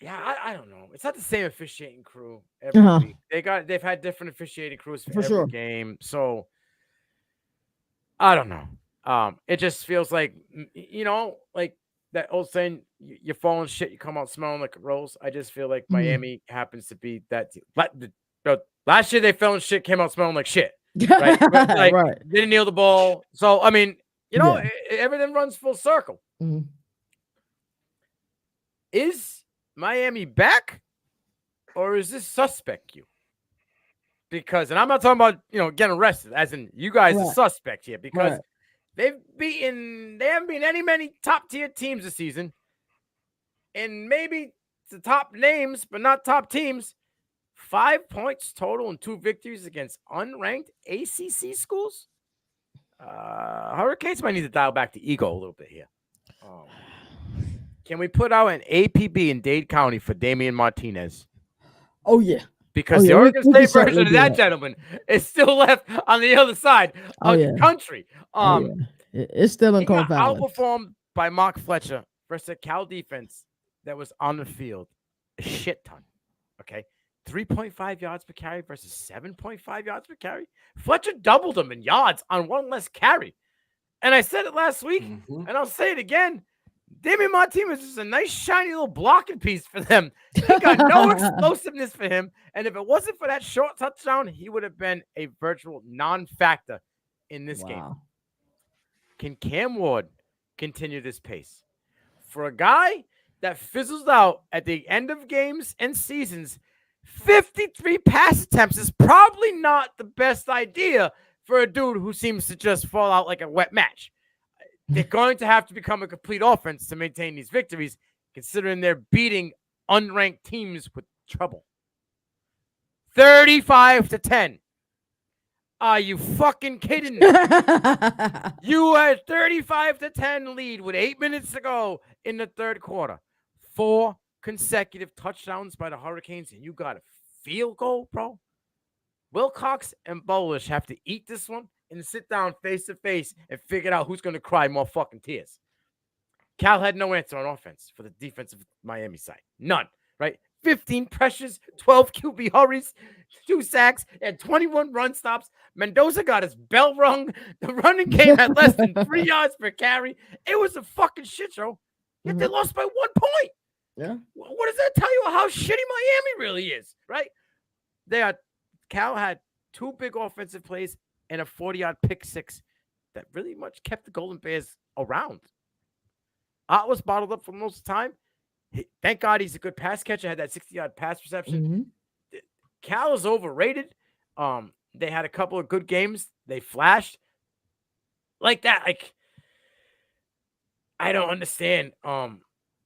don't know. It's not the same officiating crew every week. They've had different officiating crews for every game. So I don't know. It just feels like, like that old saying, you're falling shit, you come out smelling like a rose. I just feel like Miami happens to be that team. Last year they fell in shit, came out smelling like shit. Right. Didn't kneel the ball. So I mean, everything runs full circle. Mm-hmm. Is Miami back, or is this suspect you? Because, and I'm not talking about getting arrested, as in you guys are suspect here, because they haven't beaten many top tier teams this season, and maybe the top names, but not top teams. 5 points total and 2 victories against unranked ACC schools. Hurricanes might need to dial back the ego a little bit here. Can we put out an APB in Dade County for Damian Martinez? Oh, yeah. Because the Oregon State version of that gentleman is still left on the other side of the country. It's still in cold balance. Outperformed by Mark Fletcher versus a Cal defense that was on the field a shit ton. Okay. 3.5 yards per carry versus 7.5 yards per carry. Fletcher doubled them in yards on one less carry. And I said it last week, and I'll say it again. Damian Martinez is a nice, shiny little blocking piece for them. He got no explosiveness for him. And if it wasn't for that short touchdown, he would have been a virtual non-factor in this game. Can Cam Ward continue this pace? for a guy that fizzles out at the end of games and seasons, 53 pass attempts is probably not the best idea for a dude who seems to just fall out like a wet match. They're going to have to become a complete offense to maintain these victories, considering they're beating unranked teams with trouble. 35-10. Are you fucking kidding me? You had 35-10 lead with 8 minutes to go in the third quarter. 4 consecutive touchdowns by the Hurricanes, and you got a field goal, bro? Wilcox and Bolish have to eat this one and sit down face to face and figure out who's going to cry more fucking tears. Cal had no answer on offense for the defensive Miami side. None, right? 15 pressures, 12 QB hurries, 2 sacks, and 21 run stops. Mendoza got his bell rung. The running game had less than 3 yards per carry. It was a fucking shit show. Yet they lost by 1 point. Yeah. What does that tell you how shitty Miami really is, right? Cal had 2 big offensive plays and a 40-yard pick six that really much kept the Golden Bears around. Ott was bottled up for most of the time. Thank God he's a good pass catcher. Had that 60-yard pass reception. Cal is overrated. They had a couple of good games. They flashed like that. Like, I don't understand.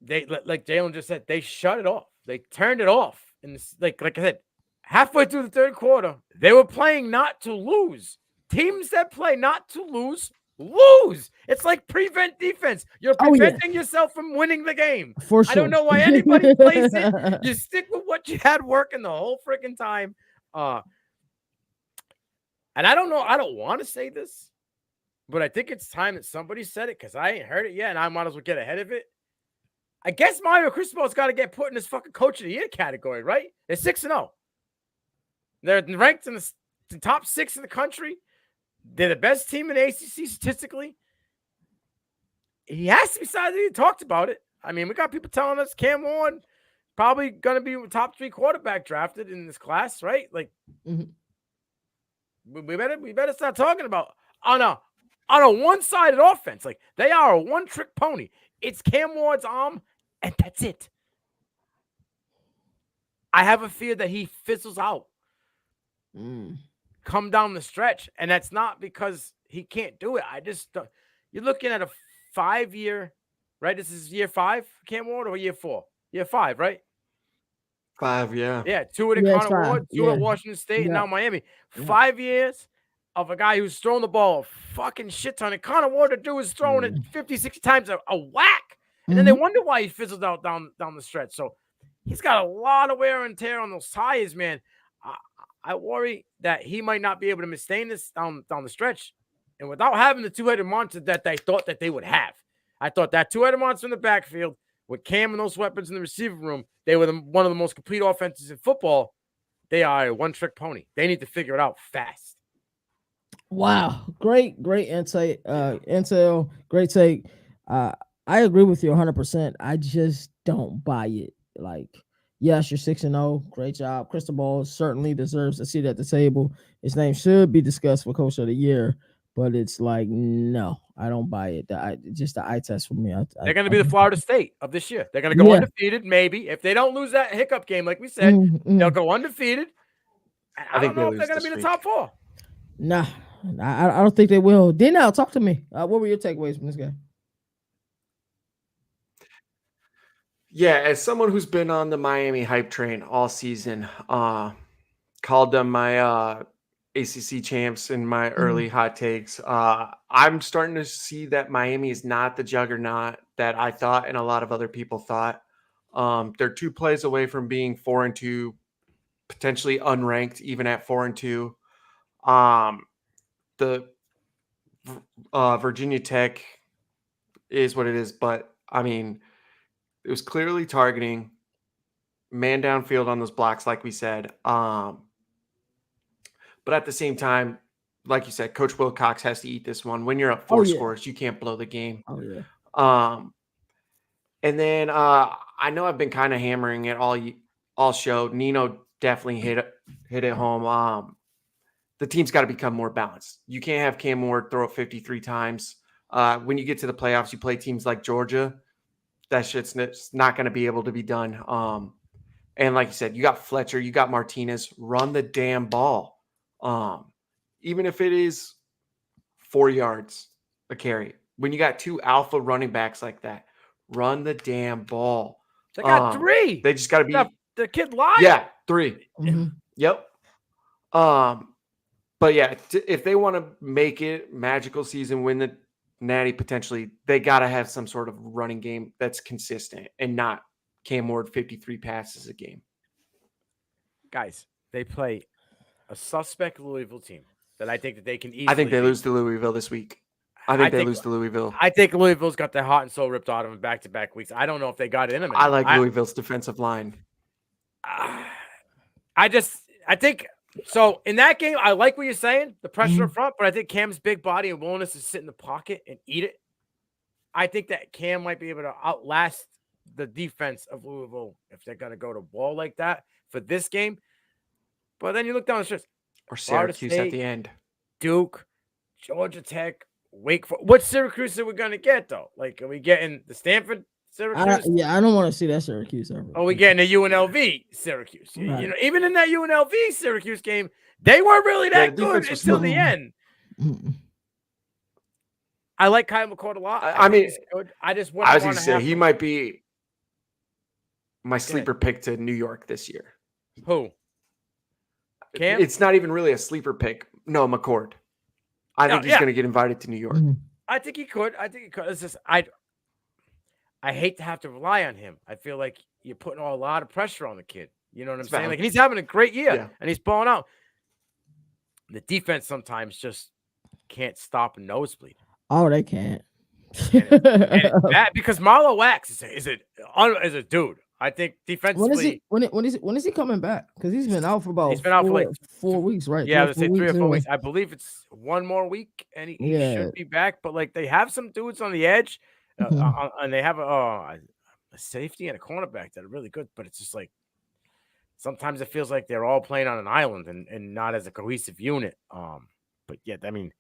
They, like Jalen just said, they shut it off. They turned it off. And like I said, halfway through the third quarter, they were playing not to lose. Teams that play not to lose. It's like prevent defense. You're preventing yourself from winning the game. For sure. I don't know why anybody plays it. You stick with what you had working the whole freaking time. And I don't know. I don't want to say this, but I think it's time that somebody said it because I ain't heard it yet, and I might as well get ahead of it. I guess Mario Cristobal's got to get put in this fucking Coach of the Year category, right? They're 6-0. They're ranked in the top 6 in the country. They're the best team in the ACC statistically. He has to be decided. He talked about it. I mean, we got people telling us Cam Warren probably going to be top 3 quarterback drafted in this class, right? Like, we better start talking about on a one-sided offense. Like, they are a one-trick pony. It's Cam Ward's arm, and that's it. I have a fear that he fizzles out. Come down the stretch, and that's not because he can't do it. I just you're looking at a 5-year, right? This is year 5 for Cam Ward or year 4? Year 5, right? 5, yeah. Yeah, 2 at Connor Ward, 2 at Washington State, and now Miami. 5 years of a guy who's throwing the ball a fucking shit ton. And Connor Ward, the dude, is throwing it 50, 60 times a whack. And then they wonder why he fizzled out down the stretch. So he's got a lot of wear and tear on those tires, man. I worry that he might not be able to sustain this down the stretch. And without having the two-headed monster that they thought that they would have. I thought that two-headed monster in the backfield with Cam and those weapons in the receiver room, they were one of the most complete offenses in football. They are a one-trick pony. They need to figure it out fast. Wow. Great insight. Intel, great take. I agree with you 100%. I just don't buy it. Like, yes, you're 6-0. Great job. Cristobal certainly deserves a seat at the table. His name should be discussed for Coach of the Year, but it's like, no, I don't buy it. Just the eye test for me. They're going to be the Florida State of this year. They're going to go undefeated, maybe. If they don't lose that hiccup game, like we said, they'll go undefeated. And I don't know if they're going to be in the top 4. Nah, I don't think they will. Denell, talk to me. What were your takeaways from this game? Yeah, as someone who's been on the Miami hype train all season, called them my ACC champs in my early hot takes. I'm starting to see that Miami is not the juggernaut that I thought and a lot of other people thought. They're 2 plays away from being 4-2, potentially unranked even at 4-2. The Virginia Tech is what it is, but I mean, it was clearly targeting man downfield on those blocks, like we said. But at the same time, like you said, Coach Wilcox has to eat this one. When you're up 4 scores, you can't blow the game. And then I know I've been kind of hammering it all show. Nino definitely hit it home. The team's got to become more balanced. You can't have Cam Ward throw it 53 times. When you get to the playoffs, you play teams like Georgia. that shit's not going to be able to be done. And like you said, you got Fletcher, you got Martinez. Run the damn ball. Even if it is 4 yards a carry, when you got 2 alpha running backs like that, run the damn ball. They got 3. They just got to be the kid lied. Yeah, 3. Mm-hmm. Yep. But yeah, if they want to make it magical season, win the Natty potentially, they got to have some sort of running game that's consistent and not Cam Ward 53 passes a game. Guys, they play a suspect Louisville team that I think that they can easily. I think they lose to Louisville this week. I think they lose to Louisville. I think Louisville's got their heart and soul ripped out of them back-to-back weeks. I don't know if they got it in them. I like Louisville's defensive line. I think so. In that game, I like what you're saying, the pressure up front, but I think Cam's big body and willingness to sit in the pocket and eat it. I think that Cam might be able to outlast the defense of Louisville if they're going to go to wall like that for this game. But then you look down the stretch. Or Syracuse at the end. Duke, Georgia Tech, Wake Forest. What Syracuse are we going to get, though? Like, are we getting the Stanford Syracuse? I don't want to see that Syracuse ever. Are we getting a UNLV Syracuse? Right. You know, even in that UNLV Syracuse game, they weren't really that good until the end. I like Kyle McCord a lot. I mean, he's good. I just I was going to say he might be my sleeper pick to New York this year. Who? Cam? It's not even really a sleeper pick. No, McCord. I think he's going to get invited to New York. I think he could. It's just I hate to have to rely on him. I feel like you're putting a lot of pressure on the kid. You know what I'm saying? Like, he's having a great year and he's balling out. The defense sometimes just can't stop a nosebleed. Oh, they can't. and it's bad because Marlo Wax is a dude. I think defensively. When is he coming back? Because he's been out for about 4 weeks, right? Yeah, I would say 3 or 4 weeks. I believe it's 1 more week, and he should be back. But like, they have some dudes on the edge, and they have a safety and a cornerback that are really good. But it's just like sometimes it feels like they're all playing on an island and not as a cohesive unit. But yeah, I mean,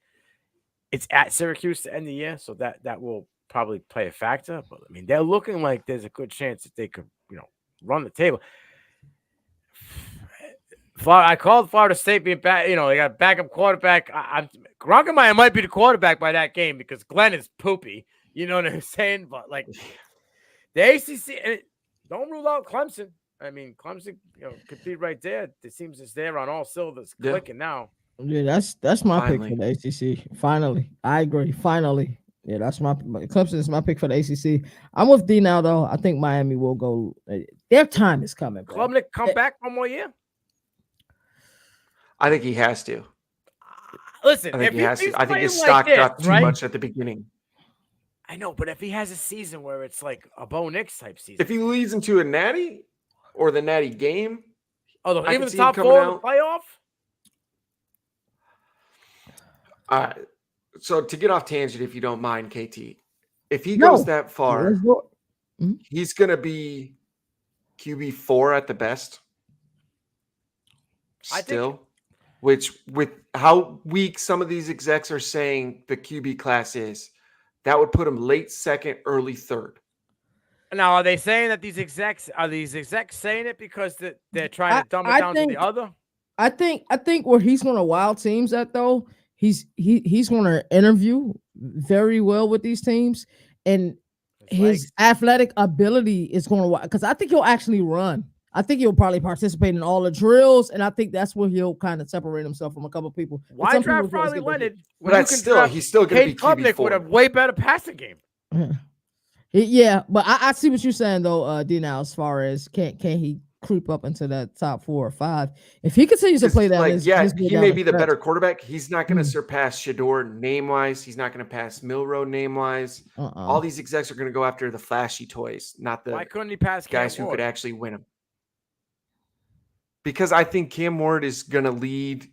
it's at Syracuse to end the year, so that will probably play a factor. But I mean, they're looking like there's a good chance that they could, run the table. I called Florida State being bad. They got a backup quarterback. Gronkemeyer might be the quarterback by that game because Glenn is poopy. You know what I'm saying? But like the ACC, don't rule out Clemson. I mean, Clemson, could be right there. It seems it's there on all cylinders, clicking now. Yeah, that's my pick for the ACC. Finally, I agree. Finally. Yeah, that's Clemson is my pick for the ACC. I'm with D now, though. I think Miami will go. Their time is coming. Klubnik come back 1 more year? I think he has to. Listen, I think he has to. I think his stock dropped too much at the beginning. I know, but if he has a season where it's like a Bo Nix type season. If he leads into a natty or the natty game. Although even the top 4 in the playoff? So to get off tangent, if you don't mind, KT, if he goes that far, he's going to be QB4 at the best. Still, which with how weak some of these execs are saying the QB class is, that would put him late second, early third. Now, are they saying that these execs saying it because they're trying to dumb it down to the other? I think where he's going to wild teams at though. He's going to interview very well with these teams, and his athletic ability is going to, because I think he'll actually run. I think he'll probably participate in all the drills, and I think that's where he'll kind of separate himself from a couple of people. Why draft Riley Leonard? But he's still going to be QB4 with a way better passing game. Yeah, but I see what you're saying though, D. Now, as far as can he creep up into that top 4 or 5 if he continues to play that? He may be the better quarterback. He's not going to surpass Shador name wise. He's not going to pass Milroe name wise. All these execs are going to go after the flashy toys, not the Why couldn't he pass guys who could actually win them. Because I think Cam Ward is going to lead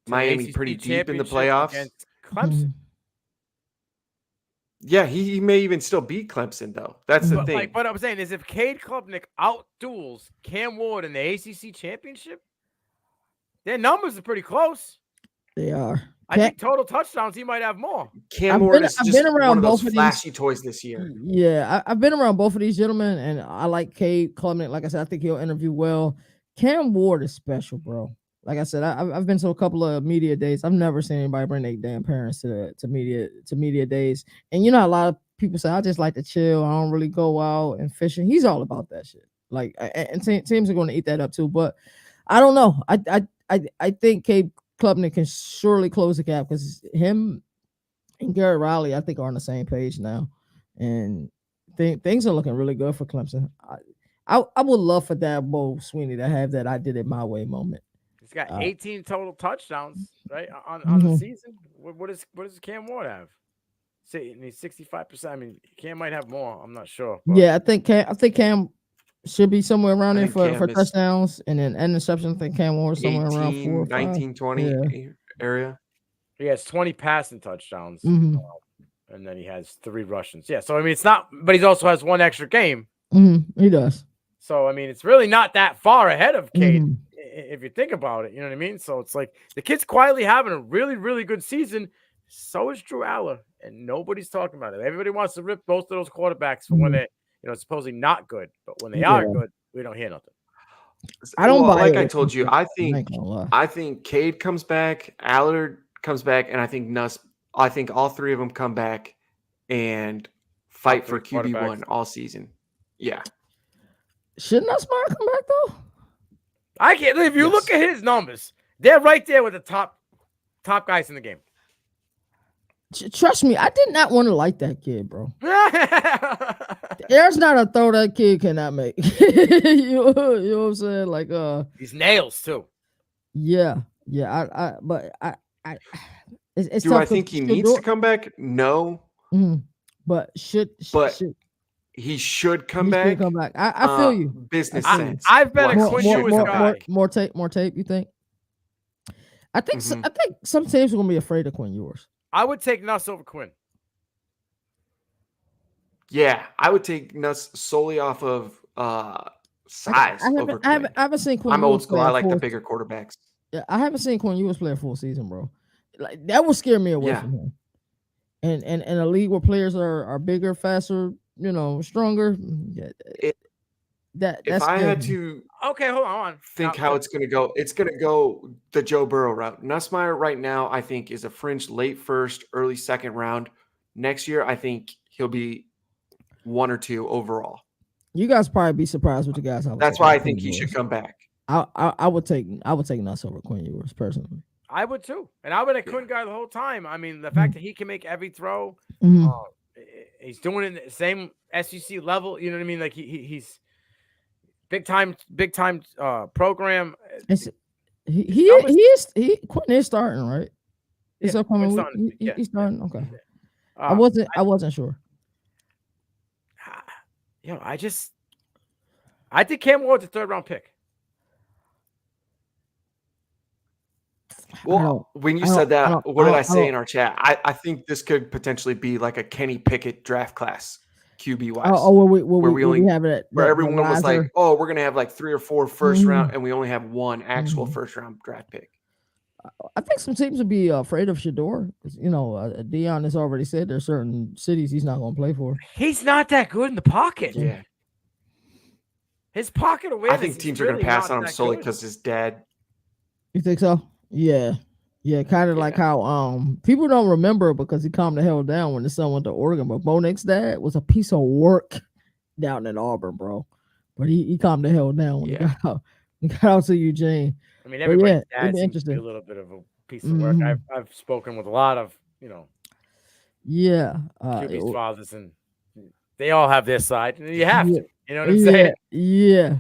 Miami pretty deep in the playoffs. Clemson. Yeah, he may even still beat Clemson, though. That's the thing. What I'm saying is if Cade Klubnik out-duels Cam Ward in the ACC championship, their numbers are pretty close. They are. I think total touchdowns, he might have more. Cam Ward is just one of those both of flashy toys this year. Yeah, I've been around both of these gentlemen, and I like Cade Klubnik. Like I said, I think he'll interview well. Cam Ward is special, bro. Like I said, I've been to a couple of media days. I've never seen anybody bring their damn parents to media days. And you know, a lot of people say I just like to chill. I don't really go out and fishing. He's all about that shit. Like, and teams are going to eat that up too. But I don't know. I think Cade Klubnik can surely close the gap because him and Garrett Riley, I think, are on the same page now, and things are looking really good for Clemson. I would love for Dabo Sweeney to have that "I did it my way" moment. He's got 18 total touchdowns, right, on the season. What does Cam Ward have? Say he's 65%. I mean, Cam might have more. I'm not sure. But. Yeah, I think Cam should be somewhere around there for touchdowns, and then interceptions. I think Cam Ward somewhere 18, around 4 or 5. 19, 20 area. He has 20 passing touchdowns, and then he has 3 Russians. Yeah, so I mean, it's not, but he also has 1 extra game. He does. So I mean, it's really not that far ahead of Cade if you think about it. You know what I mean? So it's like the kid's quietly having a really, really good season. So is Drew Aller, and nobody's talking about it. Everybody wants to rip both of those quarterbacks for when they, supposedly not good, but when they are good, we don't hear nothing. I don't buy like it. I told you, I think Cade comes back, Aller comes back, and I think Nuss. I think all 3 of them come back and fight for QB1 all season. Yeah. Shouldn't Nussmeier come back though? I can't. If you look at his numbers, they're right there with the top guys in the game. Trust me, I did not want to like that kid, bro. There's not a throw that kid cannot make. you know what I'm saying? Like these nails too. Yeah. It's Do I think he needs to come back? No. But he should come back. I feel you. Business sense. I've been a Quinn Ewers guy. More tape. You think? I think some teams are gonna be afraid of Quinn Ewers. I would take Nuss over Quinn. Yeah, I would take Nuss solely off of size over Quinn. I haven't seen Quinn. I'm old school. I like the bigger quarterbacks. Yeah, I haven't seen Quinn Ewers play a full season, bro. Like that would scare me away from him. And a league where players are bigger, faster, stronger. If I had to, hold on. Think how it's going to go. It's going to go the Joe Burrow route. Nussmeier right now, I think, is a fringe late first, early second round. Next year, I think he'll be 1 or 2 overall. You guys probably be surprised with the guys. That's why I think he should come back. I would take Nuss over Quinn Ewers personally. I would too, and I've been a Quinn guy the whole time. I mean, the fact that he can make every throw, he's doing it at the same SEC level. You know what I mean? Like he's big time program. Quinn is starting, right? It's upcoming week. He's starting. Okay. I wasn't sure. I think Cam Ward's a 3rd round pick. Well, when you said that, what did I say in our chat? I think this could potentially be like a Kenny Pickett draft class, QB wise. Where everyone was like, "Oh, we're gonna have like 3 or 4 first round, and we only have 1 actual first round draft pick." I think some teams would be afraid of Shador. Deion has already said there's certain cities he's not going to play for. He's not that good in the pocket. Yeah, his pocket awareness. I think teams are going to pass on him solely because his dad. You think so? Yeah, kind of like how people don't remember because he calmed the hell down when his son went to Oregon, but Bo Nix's dad was a piece of work down in Auburn, bro. But he calmed the hell down when he got out to Eugene. I mean, everybody's dad seems to be a little bit of a piece of work. I've spoken with a lot of QB's fathers, and they all have their side, and you have to. You know what I'm saying? Yeah.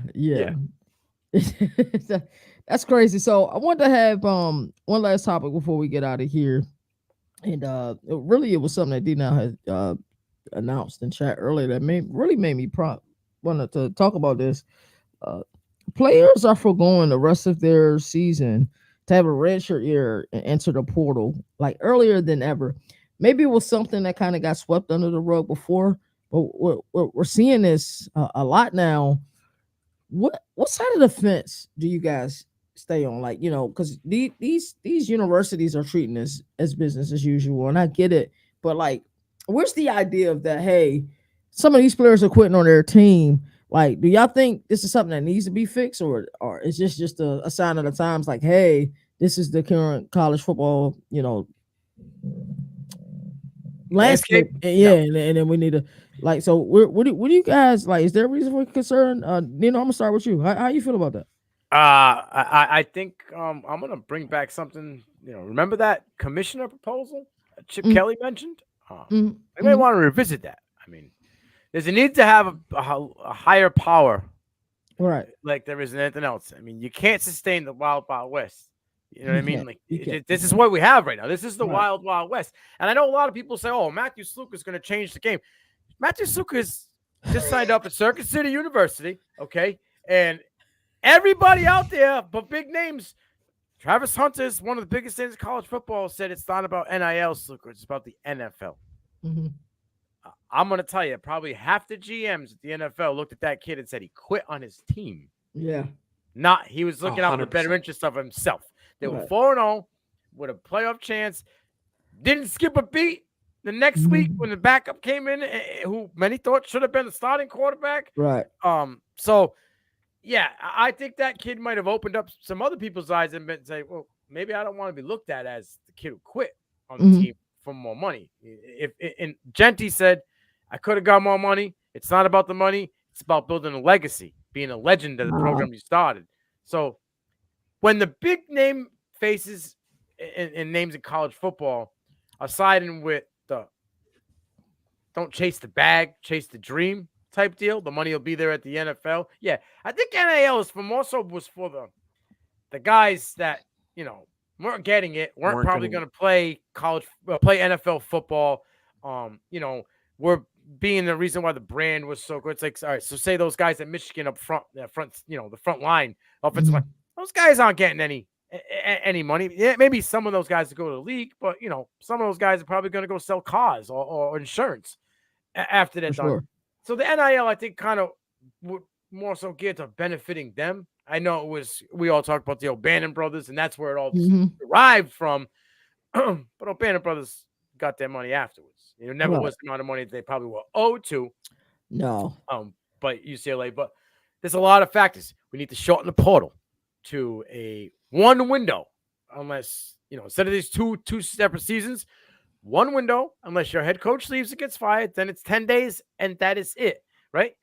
That's crazy. So I want to have one last topic before we get out of here, and it was something that D-Now had announced in chat earlier that made me wanted to talk about this. Players are foregoing the rest of their season to have a redshirt year and enter the portal like earlier than ever. Maybe it was something that kind of got swept under the rug before, but we're seeing this a lot now. What side of the fence do you guys stay on, like, because these universities are treating this as business as usual, and I get it, but like, where's the idea of that? Hey, some of these players are quitting on their team. Like, do y'all think this is something that needs to be fixed, or is this just a sign of the times? Like, hey, this is the current college football, landscape. Yeah, and then we need to, like, so what do you guys like? Is there a reason for concern? I'm gonna start with you. How you feel about that? I think I'm gonna bring back something. Remember that commissioner proposal that Chip Kelly mentioned? I may want to revisit that. I mean, there's a need to have a higher power, right? Like there isn't anything else. I mean, you can't sustain the Wild Wild West. You know what I mean? Like this is what we have right now. This is the Wild Wild West. And I know a lot of people say, "Oh, Matthew Sluka is going to change the game." Matthew Sluka just signed up at Circuit City University, okay? And everybody out there, but big names, Travis Hunter is one of the biggest names in college football, said it's not about NIL, Sluka. It's about the NFL. I'm going to tell you, probably half the GMs at the NFL looked at that kid and said he quit on his team. Yeah. He was looking out for the better interest of himself. They were 4-0 with a playoff chance. Didn't skip a beat the next week when the backup came in, who many thought should have been the starting quarterback. Right. So, yeah, I think that kid might have opened up some other people's eyes and say, well, maybe I don't want to be looked at as the kid who quit on the team for more money. And Genty said, I could have got more money. It's not about the money. It's about building a legacy, being a legend of the program you started. So when the big name faces and names in college football are siding with the don't chase the bag, chase the dream type deal, the money will be there at the NFL. Yeah, I think NIL was for the guys that, weren't getting it, weren't probably going to play NFL football. We're being the reason why the brand was so good. It's like, all right, so say those guys at Michigan up front, the front line, offensive line, those guys aren't getting any money. Yeah, maybe some of those guys will go to the league, but some of those guys are probably going to go sell cars or insurance after they're done. So the NIL, I think, kind of would more so geared to benefiting them. I know we all talked about the O'Bannon brothers, and that's where it all derived from. But O'Bannon brothers got their money afterwards. It never was the amount of money that they probably were owed to. No. But UCLA. But there's a lot of factors. We need to shorten the portal to a one window, unless, instead of these two separate seasons, one window, unless your head coach leaves and gets fired, then it's 10 days, and that is it, right?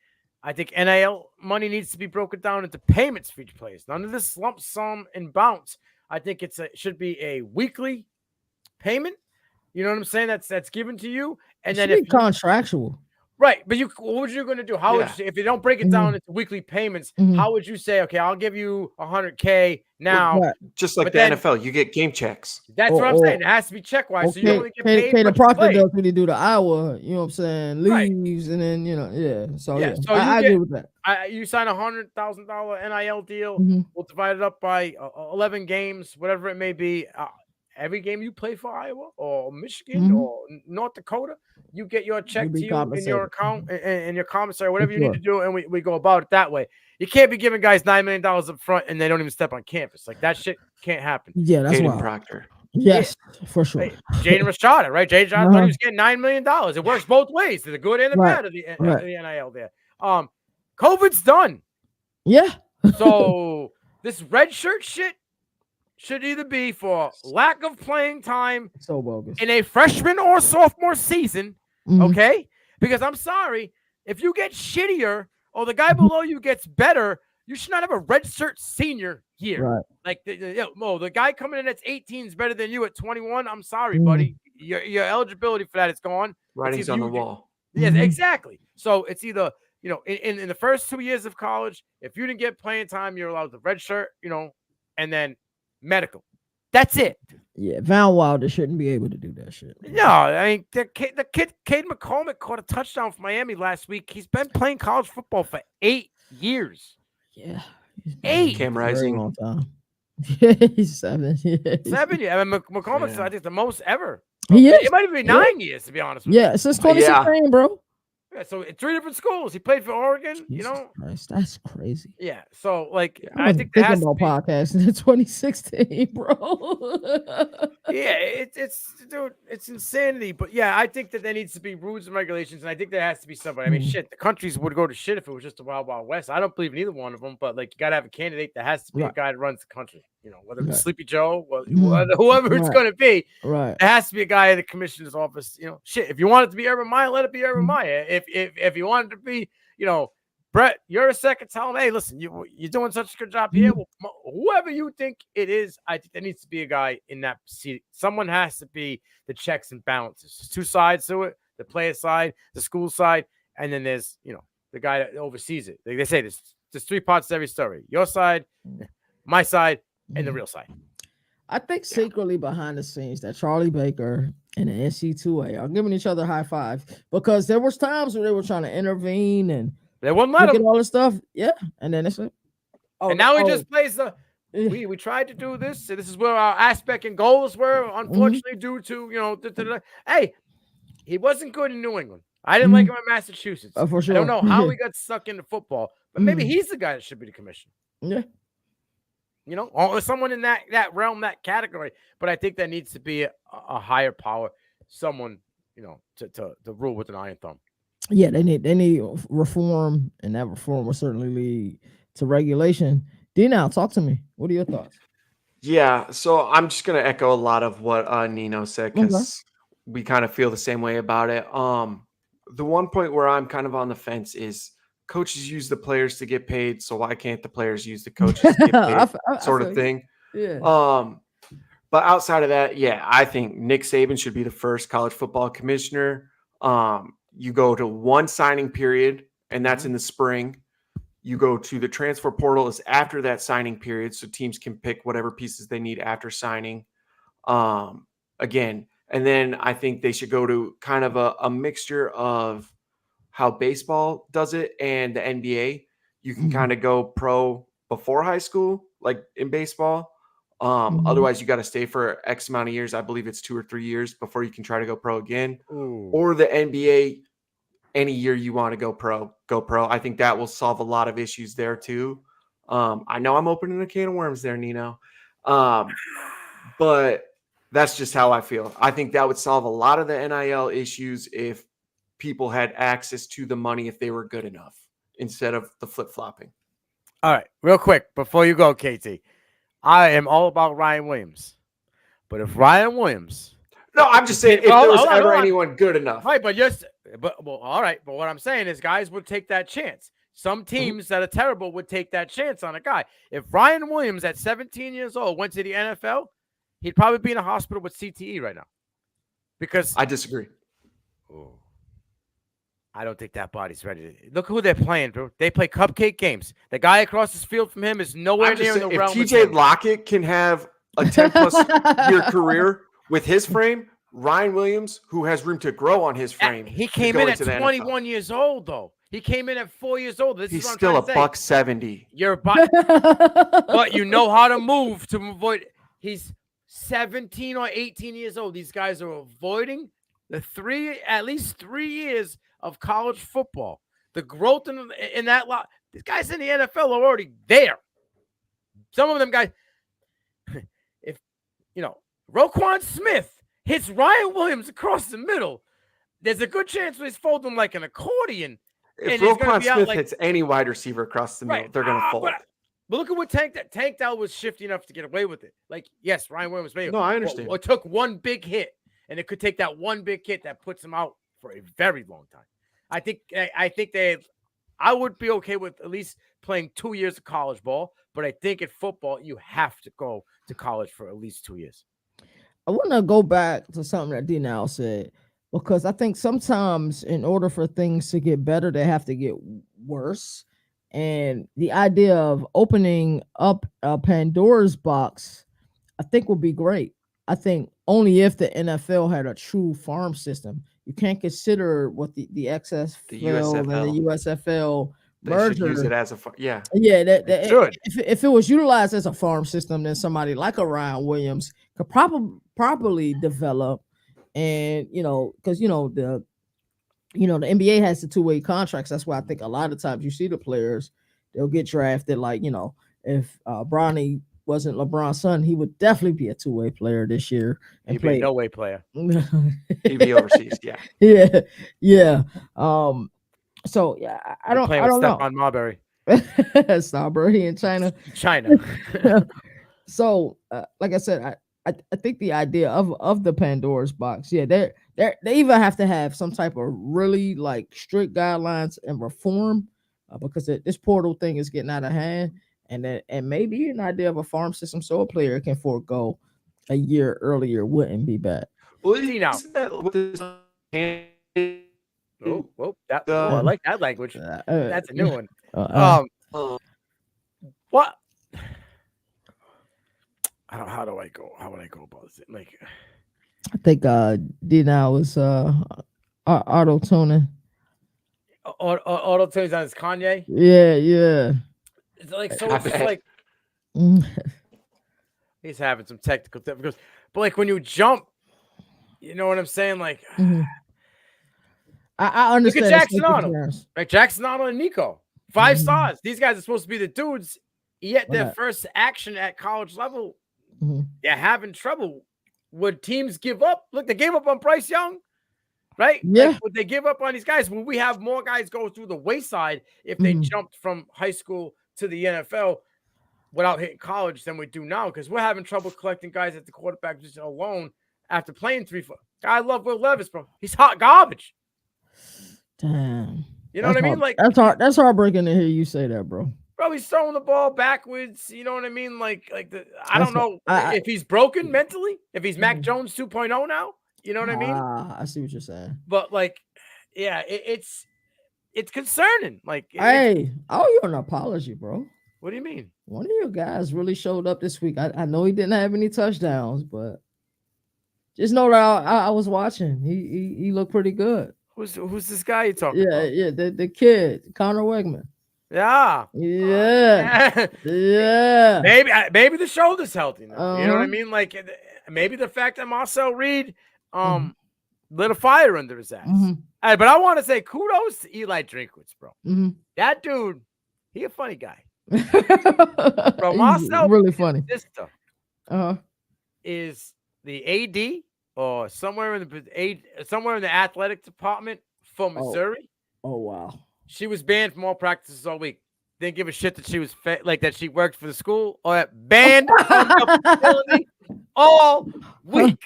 I think NIL money needs to be broken down into payments for each player. None of this lump sum and bounce. I think it should be a weekly payment. You know what I'm saying? That's given to you, and then if contractual, right? But what would you going to do? How would you, if you don't break it down into weekly payments? How would you say, okay, I'll give you $100K now? Just like the NFL, you get game checks. That's what I'm saying. It has to be check wise, so you only get paid. The Proctor does when you do the hour. You know what I'm saying? Leaves and then So I agree with that. You sign $100,000 NIL deal. We'll divide it up by 11 games, whatever it may be. Every game you play for Iowa or Michigan or North Dakota, you get your check to you in your account and your commissary, whatever you need to do, and we go about it that way. You can't be giving guys $9 million up front and they don't even step on campus. Like, that shit can't happen. Yeah, that's Jaden Proctor. Yes, for sure. Jaden Rashada, right? Jaden Rashada thought he was getting $9 million. It works both ways, the good and the bad of the NIL there. COVID's done. Yeah. So this red shirt shit should either be for lack of playing time in a freshman or sophomore season, okay? Because I'm sorry, if you get shittier or the guy below you gets better, you should not have a red shirt senior year. Right. Like, the guy coming in that's 18 is better than you at 21. I'm sorry, buddy. Your eligibility for that is gone. Writing's on the wall. Yes, exactly. So it's either, in the first 2 years of college, if you didn't get playing time, you're allowed the red shirt, and then medical. That's it. Yeah, Van Wilder shouldn't be able to do that shit. No, I mean, the kid, Cade McCormick caught a touchdown for Miami last week. He's been playing college football for 8 years. Yeah. 8. Cam Rising. He's 7. 7 years. I mean, McCormick's, I think, the most ever. It might even be 9 years, to be honest with you. Yeah, since 2016, bro. So 3 different schools. He played for Oregon. Jesus You know, Christ, that's crazy. yeah. So like, I I wasn't think there thinking has to about be. podcasting in 2016, bro. Yeah, it's dude, it's insanity. But yeah, I think that there needs to be rules and regulations, and I think there has to be somebody. I mean, shit, the countries would go to shit if it was just the Wild Wild West. I don't believe in either one of them, but like, you gotta have a candidate that has to be a Right. guy that runs the country. You know, whether it's Right. Sleepy Joe, Mhm. whoever it's Right. gonna be, Right. there has to be a guy in the commissioner's office. You know, shit. If you want it to be Urban Meyer, let it be Urban Mhm. Meyer. If you want it to be, you know, Brett, you're a second. Tell him, hey, listen, you're doing such a good job here. Mhm. Well, whoever you think it is, I think there needs to be a guy in that seat. Someone has to be the checks and balances. There's 2 sides to it: the player side, the school side, and then there's the guy that oversees it. Like they say, there's 3 parts to every story: your side, my side, and the real side. I think secretly behind the scenes that Charlie Baker and the NC2A are giving each other high fives because there was times where they were trying to intervene and They wouldn't let look at him. all this stuff. Yeah, and then it's like, And now he just plays the. We tried to do this. So this is where our aspect and goals were. Unfortunately, due to hey, he wasn't good in New England. I didn't like him in Massachusetts. For sure. I don't know how he got stuck into football, but maybe he's the guy that should be the commissioner. Yeah. You know, or someone in that realm, that category. But I think there needs to be a higher power, someone to rule with an iron thumb. Yeah, they need reform, and that reform will certainly lead to regulation. Now talk to me. What are your thoughts? Yeah, so I'm just gonna echo a lot of what Nino said because we kind of feel the same way about it. The one point where I'm kind of on the fence is coaches use the players to get paid, so why can't the players use the coaches to get paid, sort of thing. Yeah. But outside of that, yeah, I think Nick Saban should be the first college football commissioner. You go to one signing period, and that's in the spring. You go to the transfer portal is after that signing period, so teams can pick whatever pieces they need after signing. Again, and then I think they should go to kind of a mixture of how baseball does it and the NBA. You can kind of go pro before high school, like in baseball. Otherwise, you got to stay for X amount of years. I believe it's 2 or 3 years before you can try to go pro again. Ooh. Or the NBA, any year you want to go pro, go pro. I think that will solve a lot of issues there too. I know I'm opening a can of worms there, Nino. But that's just how I feel. I think that would solve a lot of the NIL issues if people had access to the money if they were good enough instead of the flip-flopping. All right, real quick before you go, KT. I am all about Ryan Williams. But if Ryan Williams... No, I'm just saying if there was ever anyone good enough. Right, all right. But what I'm saying is guys would take that chance. Some teams that are terrible would take that chance on a guy. If Ryan Williams at 17 years old went to the NFL, he'd probably be in a hospital with CTE right now. Because I disagree. I don't think that body's ready. Look who they're playing, bro. They play cupcake games. The guy across the field from him is nowhere near in the realm. If TJ Lockett can have a 10+ year career with his frame, Ryan Williams, who has room to grow on his frame, he came in at 21 years old, though. He came in at 4 years old. He's still a $170. You're but you know how to move to avoid. He's 17 or 18 years old. These guys are avoiding at least 3 years of college football. The growth in that lot. These guys in the NFL are already there. Some of them guys, if Roquan Smith hits Ryan Williams across the middle, there's a good chance he's folding like an accordion. If Roquan Smith hits any wide receiver across the middle, they're going to fold. But look at what Tank Dell was shifty enough to get away with it. Like, yes, Ryan Williams made it. No, I understand. It took one big hit, and it could take that one big hit that puts him out for a very long time. I think I would be okay with at least playing 2 years of college ball, but I think at football, you have to go to college for at least 2 years. I want to go back to something that D-Now said, because I think sometimes in order for things to get better, they have to get worse. And the idea of opening up a Pandora's box, I think would be great. I think only if the NFL had a true farm system. You can't consider what the XFL and the USFL merger. They should use it as yeah. If it was utilized as a farm system, then somebody like a Ryan Williams could properly develop, and because the the NBA has the two-way contracts. That's why I think a lot of times you see the players, they'll get drafted. Like, if Bronny wasn't LeBron's son, he would definitely be a two-way player this year and He'd be a play. no-way player. He'd be overseas. Yeah. Yeah, yeah. So yeah, I Be don't, playing I with don't know. Stephon Marbury. Strawberry in China. China. So, like I said, I think the idea of the Pandora's box, yeah, they even have to have some type of really like strict guidelines and reform, because this portal thing is getting out of hand, and maybe an idea of a farm system so a player can forego a year earlier wouldn't be bad. Well, See now. isn't that what this I like that language. That's a new one. Uh, What? How do I go? How would I go about this? Like, I think D now is auto tuning. auto tunes on his Kanye. Yeah. It's like so. It's just like Mm. he's having some technical difficulties. But like when you jump, you know what I'm saying? Like, Mhm. I look understand. at the Jackson safety Arnold. concerns. Like Jackson Arnold and Nico, 5 Mhm. stars. These guys are supposed to be the dudes. Yet their Right. first action at college level, Mhm. they're having trouble. Would teams give up? Look, they gave up on Bryce Young, right? Yeah. Like, would they give up on these guys? Will we have more guys go through the wayside if they Mhm. jumped from high school to the NFL without hitting college than we do now? Because we're having trouble collecting guys at the quarterback position alone after playing 3-4. I love Will Levis, bro. He's hot garbage. Damn. You know what I mean? Like, That's heartbreaking to hear you say that, bro. bro, he's throwing the ball backwards. You know what I mean? Like I That's don't know if he's broken mentally, if he's Mac Jones 2.0 now. You know what I mean? I see what you're saying. But like, yeah, it's concerning. Like, Hey, I owe you an apology, bro. what do you mean? One of your guys really showed up this week. I know he didn't have any touchdowns, but just know that I was watching. He looked pretty good. Who's this guy you talking about? Yeah. The kid, Connor Wegman. Yeah. Yeah. Maybe the shoulder's healthy now. You know what I Uh-huh. mean? Like maybe the fact that Marcel Reed Mhm. lit a fire under his ass. Mhm. Hey, but I want to say kudos to Eli Drinkwitz, bro. Mhm. That dude, he a funny guy. Bro, Marcel really funny. Sister Uh-huh. is the AD or somewhere in the athletic department for Missouri. Oh wow. She was banned from all practices all week. Didn't give a shit that she was that she worked for the school or banned from the facility all week.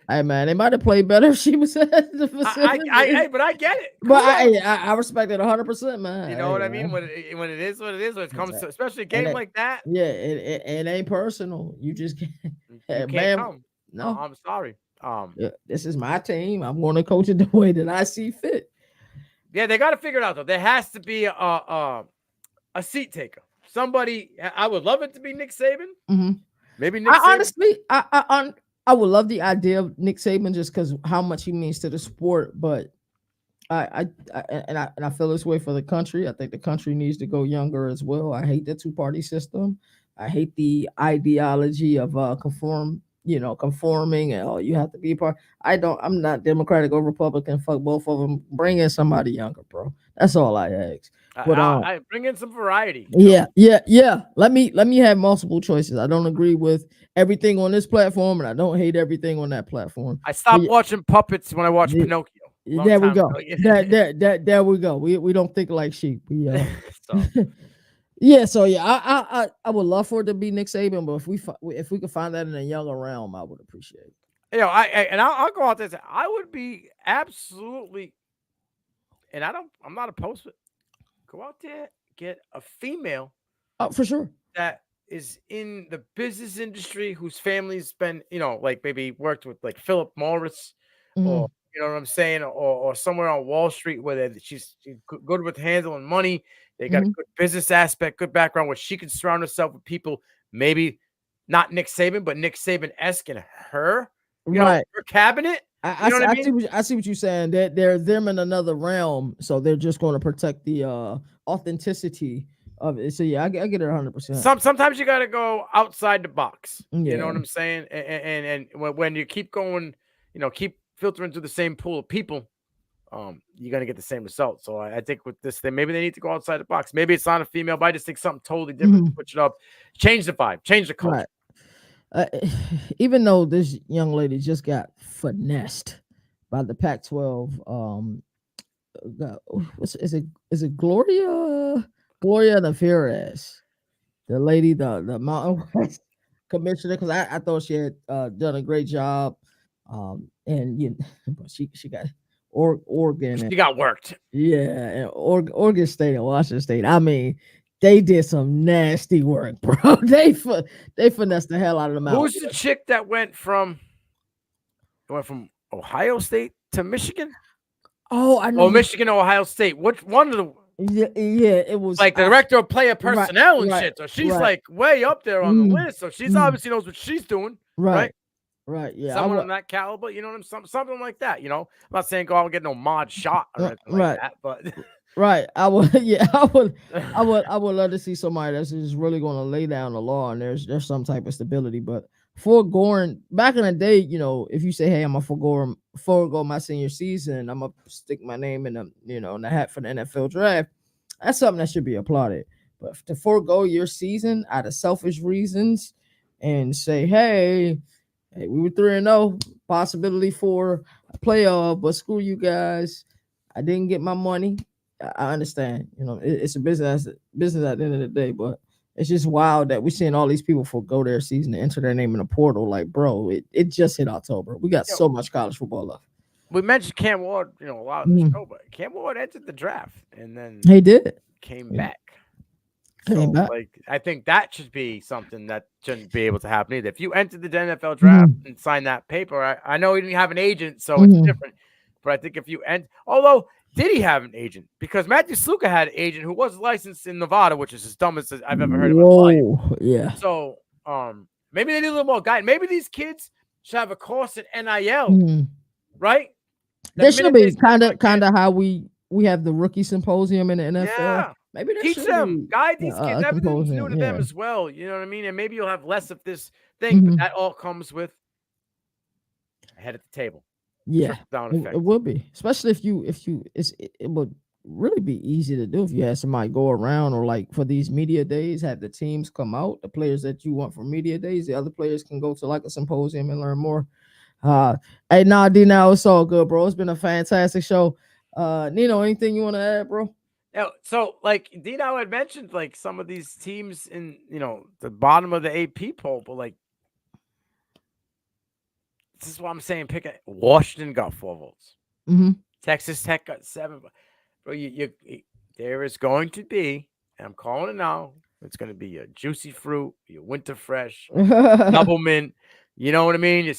Hey man, they might have played better if she was at the facility. But I get it. But I respect it 100%, man. You know what I mean? When it is what it is, when it comes to especially a game like that. Yeah, it ain't personal. You just can't. You can't come. No, I'm sorry. Yeah, this is my team. I'm going to coach it the way that I see fit. Yeah, they got to figure it out though. There has to be a seat taker. Somebody. I would love it to be Nick Saban. Mm-hmm. Maybe Nick Saban. Honestly, I would love the idea of Nick Saban just because how much he means to the sport. But I feel this way for the country. I think the country needs to go younger as well. I hate the two-party system. I hate the ideology of conforming and you have to be a part. I'm not Democratic or Republican. Fuck both of them. Bring in somebody younger, bro. That's all I ask. But I bring in some variety. Yeah. Let me have multiple choices. I don't agree with everything on this platform, and I don't hate everything on that platform. I stopped watching puppets when I watched Pinocchio. There we go. There we go. We don't think like sheep. So I would love for it to be Nick Saban, but if we could find that in a younger realm, I would appreciate it. I'll go out there and say I would be absolutely, and I'm not opposed to it. Go out there, get a female. For sure. That is in the business industry, whose family's been, like maybe worked with like Philip Morris, or you know what I'm saying, or somewhere on Wall Street where she's good with handling money. They got a good business aspect, good background, where she can surround herself with people, maybe not Nick Saban, but Nick Saban-esque in her, her cabinet. I see what you're saying. They're them in another realm, so they're just going to protect the authenticity of it. So yeah, I get it 100%. Sometimes you got to go outside the box. Yeah. You know what I'm saying? And when you keep going, keep filtering through the same pool of people, you're gonna get the same result. So I think with this thing, maybe they need to go outside the box. Maybe it's not a female, but I just think something totally different. Switch it up, change the vibe, change the culture. Right. Even though this young lady just got finessed by the Pac-12, is it Gloria Nevarez, the lady, the Mountain West commissioner? Because I thought she had done a great job, and but she got Oregon. She got worked. Yeah, and Oregon State and Washington State. I mean, they did some nasty work, bro. They finessed the hell out of the mountain. Who's the chick that went from Ohio State to Michigan? Oh, I know. Oh, Michigan, Ohio State. Which one of the? Yeah, it was like the director of player personnel and right, shit. So she's right. like way up there on the list. So she's obviously knows what she's doing. Right. Yeah. Someone on that caliber, you know what I'm something like that. You know, I'm not saying go out and get no mod shot or anything like that, but right. I would love to see somebody that's just really going to lay down the law and there's some type of stability. But foregoing back in the day, if you say, hey, I'm a forego my senior season, I'm gonna stick my name in the hat for the NFL draft, that's something that should be applauded. But to forego your season out of selfish reasons and say, hey, we were 3-0, possibility for a playoff, but screw you guys, I didn't get my money. I understand, it's a business at the end of the day, but it's just wild that we're seeing all these people forego their season to enter their name in a portal. Like, bro, it just hit October. We got so much college football left. We mentioned Cam Ward, a lot of the show, but Cam Ward entered the draft and then he did came back. So, like, I think that should be something that shouldn't be able to happen either. If you entered the NFL draft and signed that paper, I know he didn't have an agent, so it's different. But I think if you although did he have an agent? Because Matthew Sluka had an agent who was licensed in Nevada, which is as dumb as I've ever heard of in my life. Yeah. So maybe they need a little more guidance. Maybe these kids should have a course at NIL, right? There should be kind of how we have the rookie symposium in the NFL. Yeah. Maybe teach them, guide these kids. Everything's new to them as well. You know what I mean? And maybe you'll have less of this thing, but that all comes with a head at the table. Yeah, it will be, especially if you it would really be easy to do if you had somebody go around, or like for these media days, have the teams come out, the players that you want for media days, the other players can go to like a symposium and learn more. Hey, D, now it's all good, bro. It's been a fantastic show. Nino, anything you want to add, bro? Yeah, so like Dino had mentioned, like some of these teams in the bottom of the AP poll, but like this is what I'm saying. Pick it. Washington got 4 votes. Texas Tech got 7. Bro, there is going to be, and I'm calling it now. It's going to be a juicy fruit, your winter fresh, double mint. You know what I mean?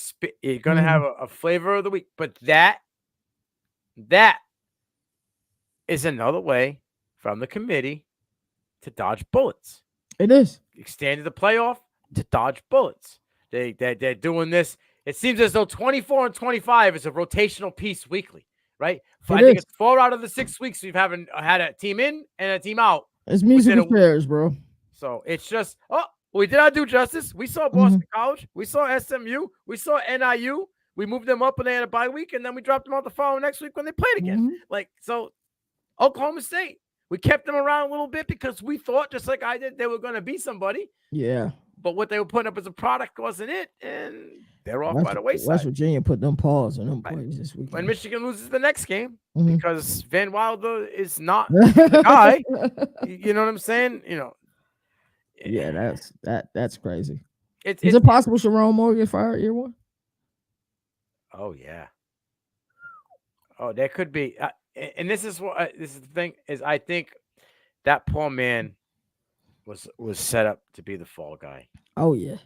You're going to have a flavor of the week, but that is another way from the committee to dodge bullets. It is. Extended the playoff to dodge bullets. They're doing this. It seems as though 24 and 25 is a rotational piece weekly, right? I think it's 4 out of the 6 weeks we've had a team in and a team out. It's musical chairs, bro. So it's just, we did not do justice. We saw Boston College. We saw SMU. We saw NIU. We moved them up and they had a bye week, and then we dropped them out the following next week when they played again. Like, so Oklahoma State, we kept them around a little bit because we thought, just like I did, they were going to be somebody. Yeah. But what they were putting up as a product wasn't it, and they're off by the wayside. West Virginia put them paws on them plays this week. When Michigan loses the next game because Van Wilder is not the guy, you know what I'm saying? Yeah, that's crazy. Is it possible Sharon Moore get fired year 1? Oh yeah. Oh, there could be. And this is what this is the thing is. I think that poor man was set up to be the fall guy. Oh yeah.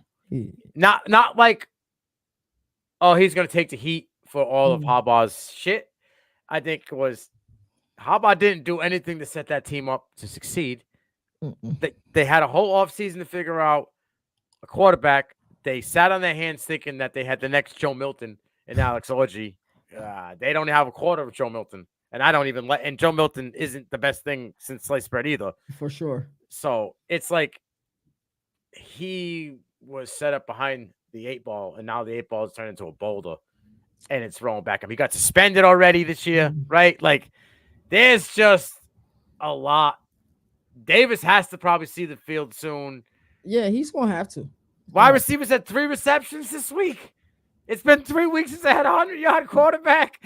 Not like, oh, he's gonna take the heat for all of Harbaugh's shit. I think it was Harbaugh didn't do anything to set that team up to succeed. They had a whole offseason to figure out a quarterback. They sat on their hands thinking that they had the next Joe Milton and Alex Orji. They don't have a quarter of Joe Milton. And I don't even and Joe Milton isn't the best thing since sliced bread either. For sure. So it's like he was set up behind the 8 ball, and now the 8 ball has turned into a boulder. and it's rolling back up. He got suspended already this year, right? Like, there's just a lot. Davis has to probably see the field soon. Yeah, he's gonna have to. Wide receivers had 3 receptions this week. It's been 3 weeks since they had a 100-yard quarterback.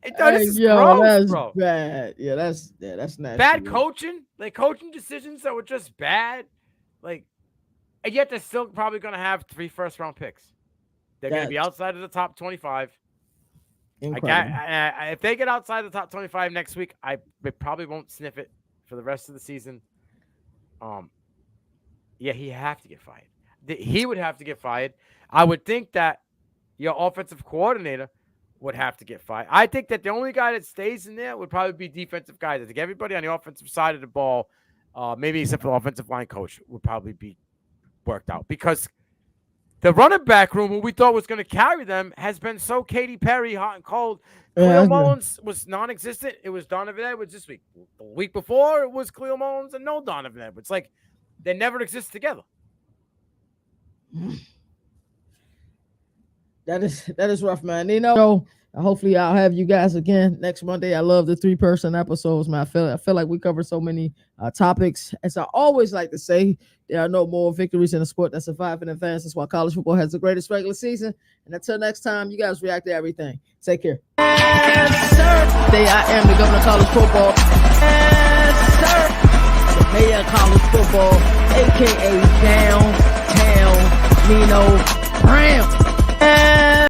This is gross, that's bro. bad. Yeah, that's nasty. Bad coaching, like coaching decisions that were just bad. Like, and yet they're still probably going to have 3 first-round picks. They're going to be outside of the top 25. If they get outside the top 25 next week, they probably won't sniff it for the rest of the season. Yeah, he'd have to get fired. He would have to get fired. I would think that your offensive coordinator would have to get fired. I think that the only guy that stays in there would probably be defensive guys. I think everybody on the offensive side of the ball, maybe except for the offensive line coach, would probably be worked out because the running back room, who we thought was going to carry them, has been so Katy Perry, hot and cold. Khalil Mullins was non-existent. It was Donovan Edwards this week. The week before, it was Khalil Mullins and no Donovan Edwards. Like, they never exist together. That is rough, man. Hopefully I'll have you guys again next Monday. I love the 3-person episodes, man. I feel like we covered so many topics. As I always like to say, there are no more victories in a sport that survive and advance. That's why college football has the greatest regular season. And until next time, you guys react to everything. Take care. Yes, sir. Today I am the governor of college football. Yes, sir. The mayor of college football, aka Downtown Nino Brown.